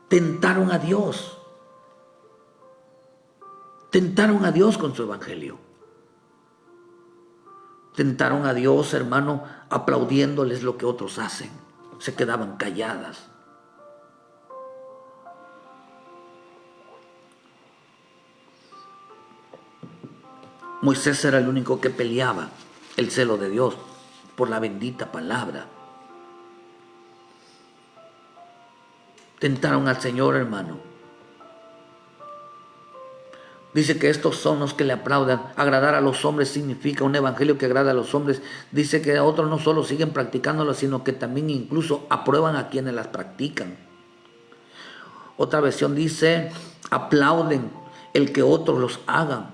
tentaron a Dios con su evangelio. Tentaron a Dios, hermano, aplaudiéndoles lo que otros hacen. Se quedaban calladas. Moisés era el único que peleaba el celo de Dios por la bendita palabra. Tentaron al Señor, hermano. Dice que estos son los que le aplaudan. Agradar a los hombres significa un evangelio que agrada a los hombres. Dice que otros no solo siguen practicándolo, sino que también incluso aprueban a quienes las practican. Otra versión dice, aplauden el que otros los hagan,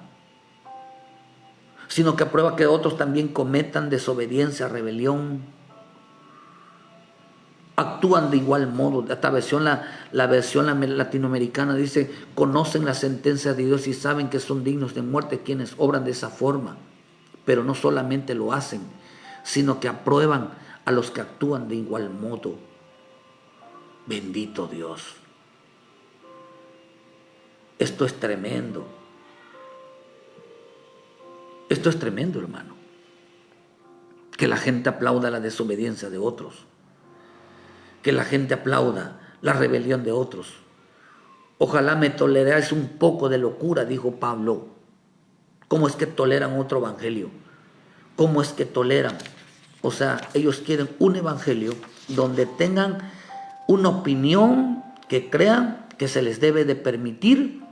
sino que aprueba que otros también cometan desobediencia, rebelión. Actúan de igual modo. Esta versión, la versión latinoamericana dice, conocen la sentencia de Dios y saben que son dignos de muerte quienes obran de esa forma. Pero no solamente lo hacen, sino que aprueban a los que actúan de igual modo. Bendito Dios. Esto es tremendo. Esto es tremendo, hermano. Que la gente aplauda la desobediencia de otros. Que la gente aplauda la rebelión de otros. Ojalá me toleráis un poco de locura, dijo Pablo. ¿Cómo es que toleran otro evangelio? ¿Cómo es que toleran? O sea, ellos quieren un evangelio donde tengan una opinión que crean que se les debe de permitir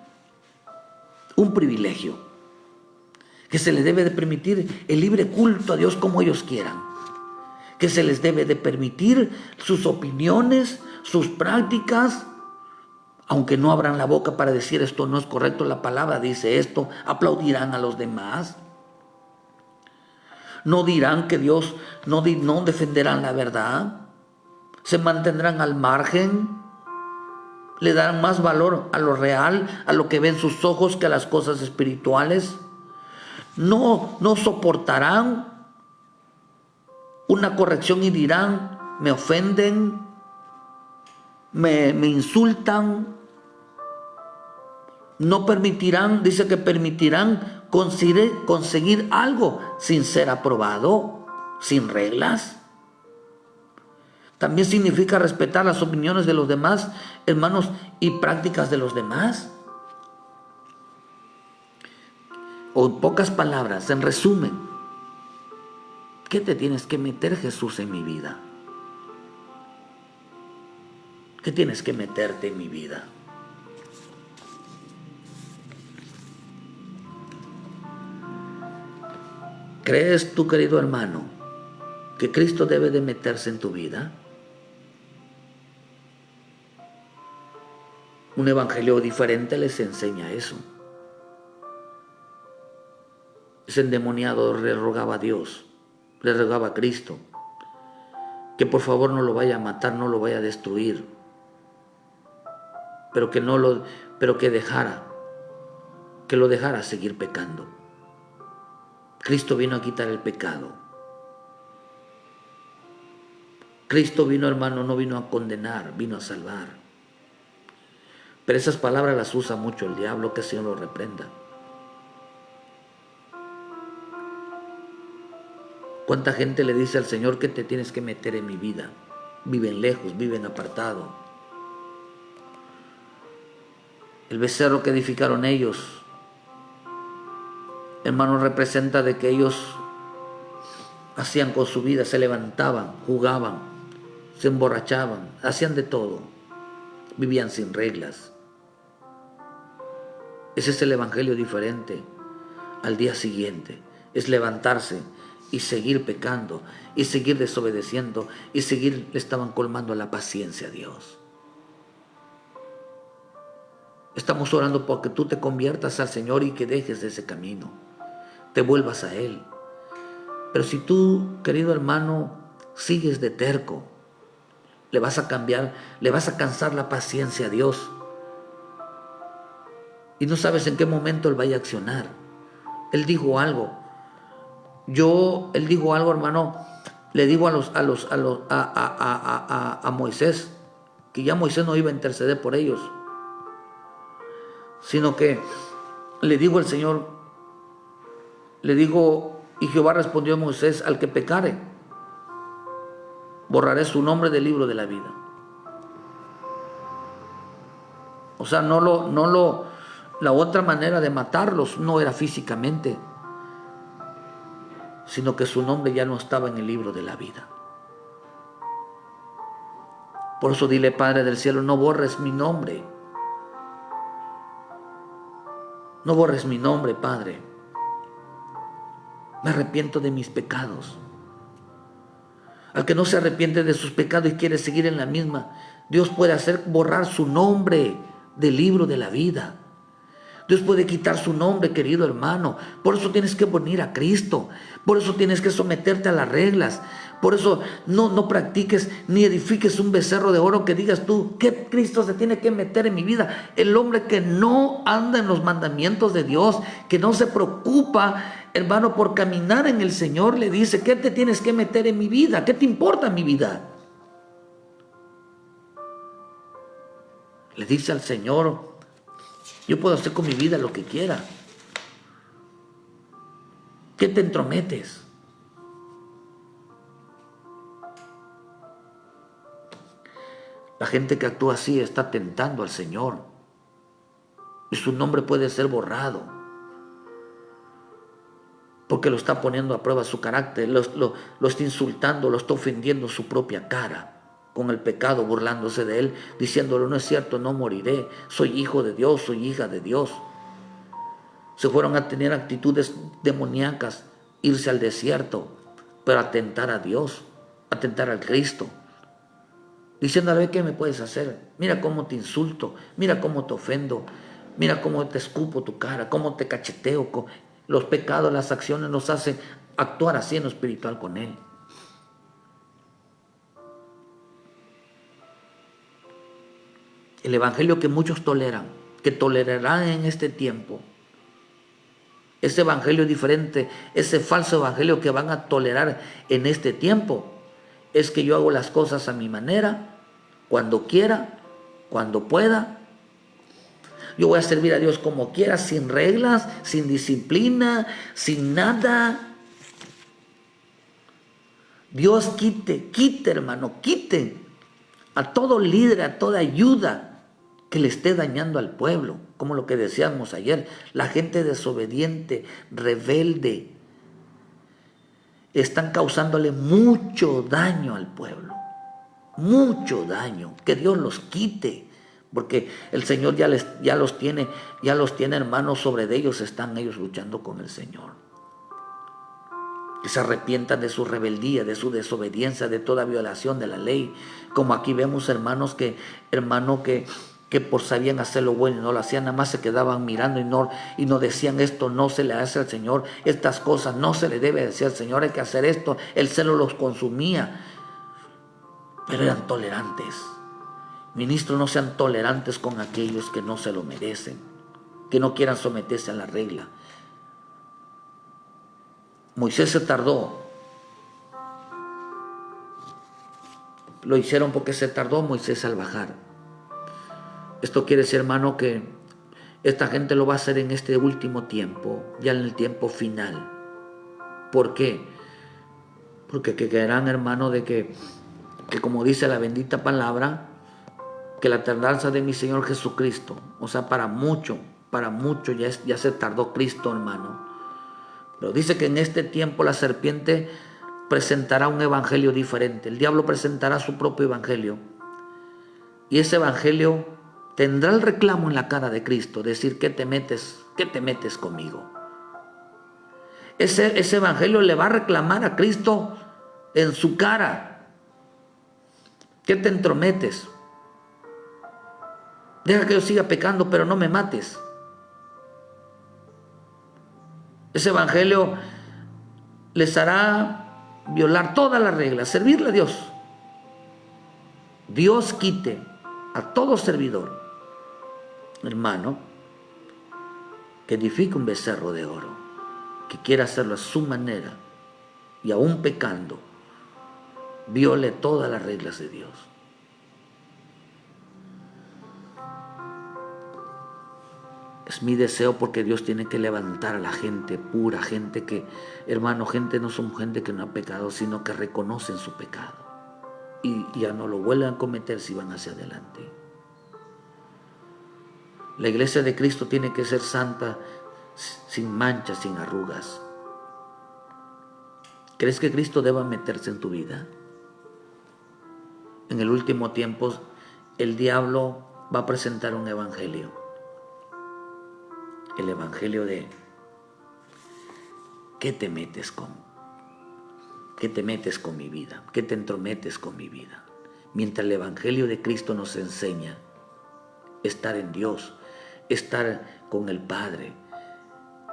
un privilegio, que se les debe de permitir el libre culto a Dios como ellos quieran, que se les debe de permitir sus opiniones, sus prácticas. aunque no abran la boca para decir esto no es correcto, la palabra dice esto, aplaudirán a los demás. No dirán que Dios, no defenderán la verdad, se mantendrán al margen, le darán más valor a lo real, a lo que ven sus ojos, que a las cosas espirituales. No soportarán una corrección y dirán, me ofenden, me insultan. No permitirán, dice que permitirán conseguir algo sin ser aprobado, sin reglas. También significa respetar las opiniones de los demás, hermanos, y prácticas de los demás. O en pocas palabras, en resumen, ¿qué te tienes que meter, Jesús, en mi vida? ¿Qué tienes que meterte en mi vida? ¿Crees tú, querido hermano, que Cristo debe de meterse en tu vida? Un evangelio diferente les enseña eso. Ese endemoniado le rogaba a Dios, le rogaba a Cristo, que por favor no lo vaya a matar, no lo vaya a destruir, pero que lo dejara seguir pecando. Cristo vino a quitar el pecado. Cristo vino, hermano, no vino a condenar, vino a salvar. Pero esas palabras las usa mucho el diablo, que el Señor lo reprenda. ¿Cuánta gente le dice al Señor que te tienes que meter en mi vida? Viven lejos, viven apartado. El becerro que edificaron ellos, hermano, representa de que ellos hacían con su vida, se levantaban, jugaban, se emborrachaban, hacían de todo, vivían sin reglas. Ese es el evangelio diferente al día siguiente. Es levantarse y seguir pecando y seguir desobedeciendo y le estaban colmando la paciencia a Dios. Estamos orando porque tú te conviertas al Señor y que dejes de ese camino, te vuelvas a Él. Pero si tú, querido hermano, sigues de terco, le vas a cansar la paciencia a Dios. Y no sabes en qué momento Él vaya a accionar. Él dijo algo. Él dijo algo, hermano. Le digo a Moisés, que ya Moisés no iba a interceder por ellos, sino que le digo al Señor, y Jehová respondió a Moisés, al que pecare, borraré su nombre del libro de la vida. O sea, la otra manera de matarlos no era físicamente, sino que su nombre ya no estaba en el libro de la vida. Por eso dile, Padre del cielo, no borres mi nombre. No borres mi nombre, Padre. Me arrepiento de mis pecados. Al que no se arrepiente de sus pecados y quiere seguir en la misma, Dios puede hacer borrar su nombre del libro de la vida. Dios puede quitar su nombre, querido hermano. Por eso tienes que venir a Cristo. Por eso tienes que someterte a las reglas. Por eso no practiques ni edifiques un becerro de oro que digas tú, ¿qué Cristo se tiene que meter en mi vida? El hombre que no anda en los mandamientos de Dios, que no se preocupa, hermano, por caminar en el Señor, le dice, ¿qué te tienes que meter en mi vida? ¿Qué te importa mi vida? Le dice al Señor, yo puedo hacer con mi vida lo que quiera. ¿Qué te entrometes? La gente que actúa así está tentando al Señor y su nombre puede ser borrado porque lo está poniendo a prueba su carácter, lo está insultando, lo está ofendiendo su propia cara con el pecado, burlándose de él, diciéndole, no es cierto, no moriré, soy hijo de Dios, soy hija de Dios. Se fueron a tener actitudes demoníacas, irse al desierto, pero atentar a Dios, atentar al Cristo. diciéndole: ¿qué me puedes hacer? Mira cómo te insulto, mira cómo te ofendo, mira cómo te escupo tu cara, cómo te cacheteo. Los pecados, las acciones nos hacen actuar así en lo espiritual con Él. El evangelio que muchos toleran, que tolerarán en este tiempo, ese evangelio diferente, ese falso evangelio que van a tolerar en este tiempo, es que yo hago las cosas a mi manera, cuando quiera, cuando pueda. Yo voy a servir a Dios como quiera, sin reglas, sin disciplina, sin nada. Dios quite, hermano, quite a todo líder, a toda ayuda que le esté dañando al pueblo, como lo que decíamos ayer, la gente desobediente, rebelde, están causándole mucho daño al pueblo, mucho daño. Que Dios los quite, porque el Señor ya los tiene, hermanos, sobre ellos están ellos luchando con el Señor. Que se arrepientan de su rebeldía, de su desobediencia, de toda violación de la ley. Como aquí vemos hermanos que por sabían hacer lo bueno y no lo hacían, nada más se quedaban mirando y no decían: esto no se le hace al Señor, estas cosas no se le debe decir al Señor, hay que hacer esto. El celo los consumía, pero eran tolerantes. Ministros, no sean tolerantes con aquellos que no se lo merecen, que no quieran someterse a la regla. Moisés se tardó. Lo hicieron porque se tardó Moisés al bajar. Esto quiere decir, hermano, que esta gente lo va a hacer en este último tiempo, ya en el tiempo final. ¿Por qué? Porque quedarán, hermano, de que como dice la bendita palabra, que la tardanza de mi Señor Jesucristo, o sea, para mucho ya se tardó Cristo, hermano. Pero dice que en este tiempo la serpiente presentará un evangelio diferente. El diablo presentará su propio evangelio. Y ese evangelio tendrá el reclamo en la cara de Cristo, decir: ¿qué te metes conmigo? Ese evangelio le va a reclamar a Cristo en su cara: ¿qué te entrometes? Deja que yo siga pecando, pero no me mates. Ese evangelio les hará violar todas las reglas, servirle a Dios. Dios quite a todo servidor, hermano, que edifique un becerro de oro, que quiera hacerlo a su manera y aún pecando, viole todas las reglas de Dios. Es mi deseo, porque Dios tiene que levantar a la gente pura, gente que, hermano, no son gente que no ha pecado, sino que reconocen su pecado y ya no lo vuelvan a cometer si van hacia adelante. La iglesia de Cristo tiene que ser santa, sin manchas, sin arrugas. ¿Crees que Cristo deba meterse en tu vida? En el último tiempo, el diablo va a presentar un evangelio. El evangelio de: ¿qué te metes con mi vida? ¿Qué te entrometes con mi vida? Mientras el evangelio de Cristo nos enseña estar en Dios, estar con el Padre,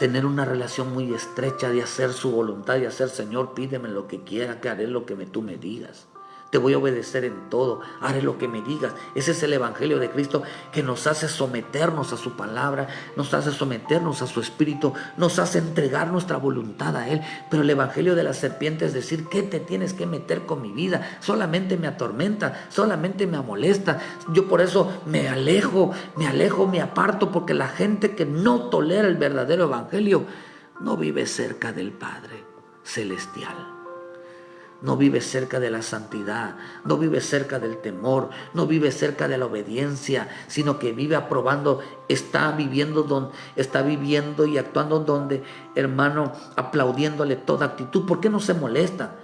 tener una relación muy estrecha de hacer su voluntad y hacer: Señor, pídeme lo que quiera, que haré lo que tú me digas. Te voy a obedecer en todo, haré lo que me digas. Ese es el evangelio de Cristo, que nos hace someternos a su palabra, nos hace someternos a su espíritu, nos hace entregar nuestra voluntad a Él. Pero el evangelio de la serpiente es decir: ¿qué te tienes que meter con mi vida? Solamente me atormenta, solamente me molesta. Yo por eso me alejo, me aparto, porque la gente que no tolera el verdadero evangelio no vive cerca del Padre celestial. No vive cerca de la santidad, no vive cerca del temor, no vive cerca de la obediencia, sino que vive aprobando, está viviendo y actuando donde, hermano, aplaudiéndole toda actitud. ¿Por qué no se molesta?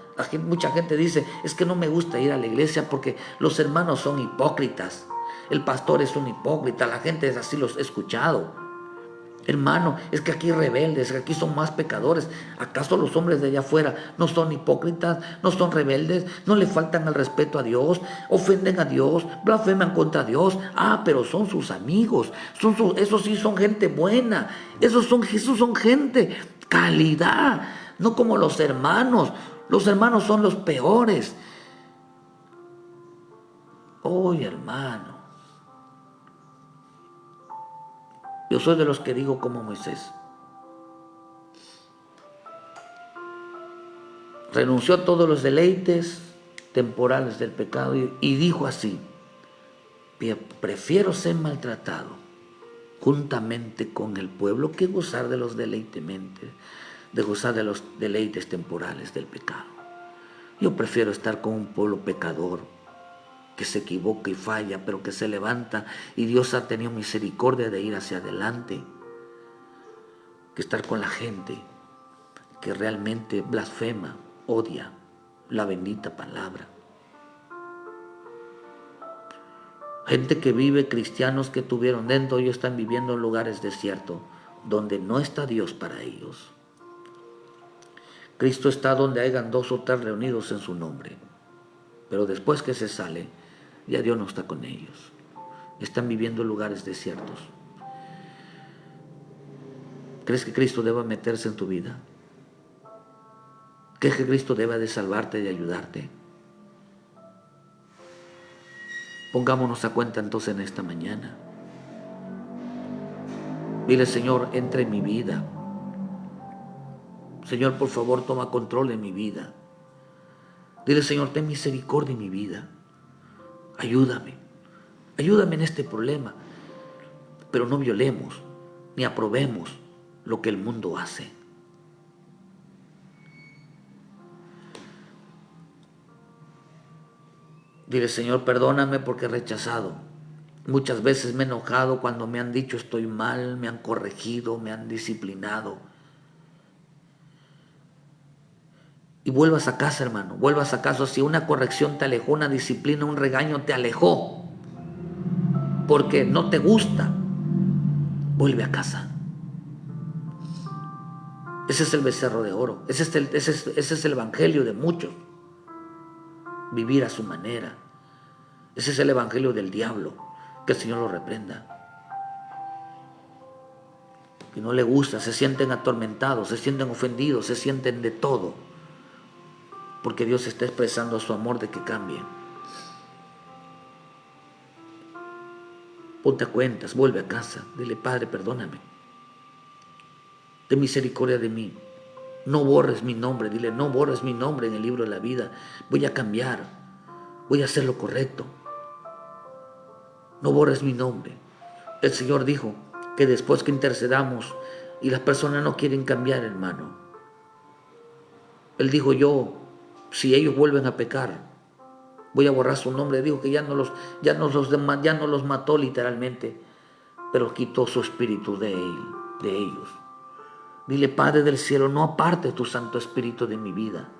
Mucha gente dice: es que no me gusta ir a la iglesia porque los hermanos son hipócritas, el pastor es un hipócrita, la gente es así, los he escuchado. Hermano, es que aquí rebeldes, que aquí son más pecadores. ¿Acaso los hombres de allá afuera no son hipócritas, no son rebeldes, no le faltan al respeto a Dios, ofenden a Dios, blasfeman contra Dios? Ah, pero son sus amigos, esos sí son gente buena, esos son gente calidad, no como los hermanos. Los hermanos son los peores. Oye, hermano, yo soy de los que digo como Moisés. Renunció a todos los deleites temporales del pecado y dijo así: prefiero ser maltratado juntamente con el pueblo que gozar de los deleites temporales del pecado. Yo prefiero estar con un pueblo pecador que se equivoca y falla, pero que se levanta y Dios ha tenido misericordia de ir hacia adelante, que estar con la gente que realmente blasfema, odia la bendita palabra. Gente que vive, cristianos que tuvieron dentro, ellos están viviendo en lugares desiertos, donde no está Dios para ellos. Cristo está donde hayan 2 o 3 reunidos en su nombre, pero después que se sale, ya Dios no está con ellos. Están viviendo en lugares desiertos. ¿Crees que Cristo deba meterse en tu vida? ¿Crees que Cristo deba de salvarte y ayudarte? Pongámonos a cuenta entonces en esta mañana. Dile: Señor, entra en mi vida. Señor, por favor, toma control de mi vida. Dile: Señor, ten misericordia en mi vida. Ayúdame. Ayúdame en este problema. Pero no violemos ni aprobemos lo que el mundo hace. Dile: Señor, perdóname porque he rechazado. Muchas veces me he enojado cuando me han dicho estoy mal, me han corregido, me han disciplinado. Y vuelvas a casa, hermano, vuelvas a casa. Si una corrección te alejó, una disciplina, un regaño te alejó, porque no te gusta, vuelve a casa. Ese es el becerro de oro, ese es el evangelio de muchos. Vivir a su manera. Ese es el evangelio del diablo. Que el Señor lo reprenda. Que no le gusta, se sienten atormentados, se sienten ofendidos, se sienten de todo, porque Dios está expresando su amor de que cambien. Ponte a cuentas, vuelve a casa, dile: Padre, perdóname, ten misericordia de mí, no borres mi nombre. Dile: no borres mi nombre en el libro de la vida. Voy a cambiar, voy a hacer lo correcto. No borres mi nombre. El Señor dijo que después que intercedamos y las personas no quieren cambiar, hermano, Él dijo: si ellos vuelven a pecar, voy a borrar su nombre. Dijo que ya no los mató literalmente, pero quitó su espíritu de ellos. Dile: Padre del cielo, no aparte tu Santo Espíritu de mi vida.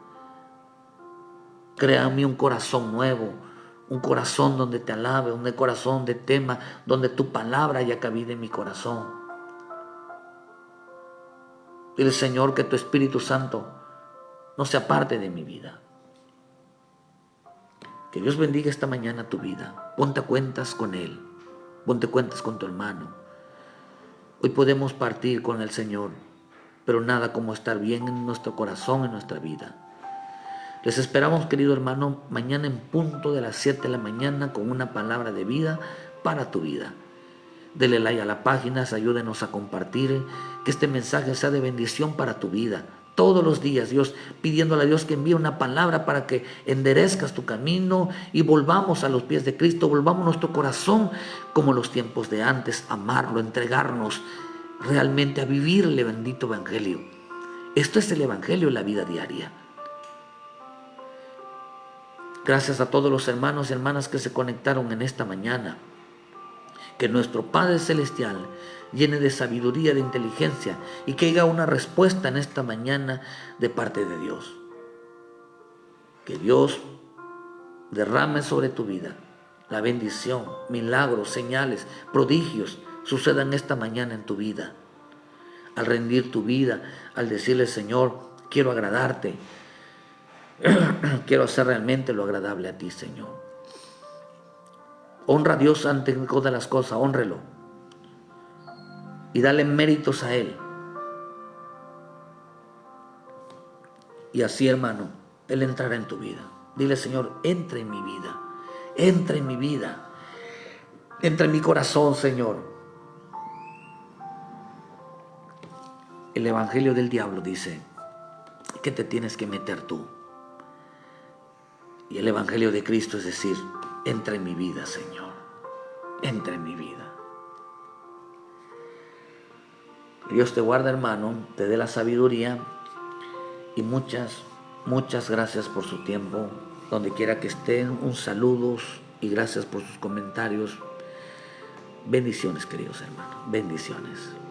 Crea en mí un corazón nuevo, un corazón donde te alabe, un corazón de tema, donde tu palabra haya cabida en mi corazón. Dile: Señor, que tu Espíritu Santo no se aparte de mi vida. Que Dios bendiga esta mañana tu vida. Ponte a cuentas con Él. Ponte a cuentas con tu hermano. Hoy podemos partir con el Señor, pero nada como estar bien en nuestro corazón, en nuestra vida. Les esperamos, querido hermano, mañana en punto de las 7 de la mañana con una palabra de vida para tu vida. Dele like a la página, ayúdenos a compartir, que este mensaje sea de bendición para tu vida. Todos los días, Dios, pidiéndole a Dios que envíe una palabra para que enderezcas tu camino y volvamos a los pies de Cristo, volvamos nuestro corazón como los tiempos de antes, amarlo, entregarnos realmente a vivirle bendito evangelio. Esto es el evangelio en la vida diaria. Gracias a todos los hermanos y hermanas que se conectaron en esta mañana. Que nuestro Padre Celestial llene de sabiduría, de inteligencia y que haya una respuesta en esta mañana de parte de Dios. Que Dios derrame sobre tu vida la bendición, milagros, señales, prodigios sucedan esta mañana en tu vida. al rendir tu vida, al decirle, Señor, quiero agradarte, quiero hacer realmente lo agradable a ti, Señor. Honra a Dios ante todas las cosas, hónrelo y dale méritos a Él. Y así, hermano, Él entrará en tu vida. Dile, Señor, entra en mi vida, entra en mi vida, entra en mi corazón, Señor. El evangelio del diablo dice que te tienes que meter tú. Y el evangelio de Cristo es decir, entra en mi vida, Señor, entra en mi vida. Dios te guarda, hermano, te dé la sabiduría y muchas gracias por su tiempo. Donde quiera que estén, un saludo y gracias por sus comentarios. Bendiciones, queridos hermanos, bendiciones.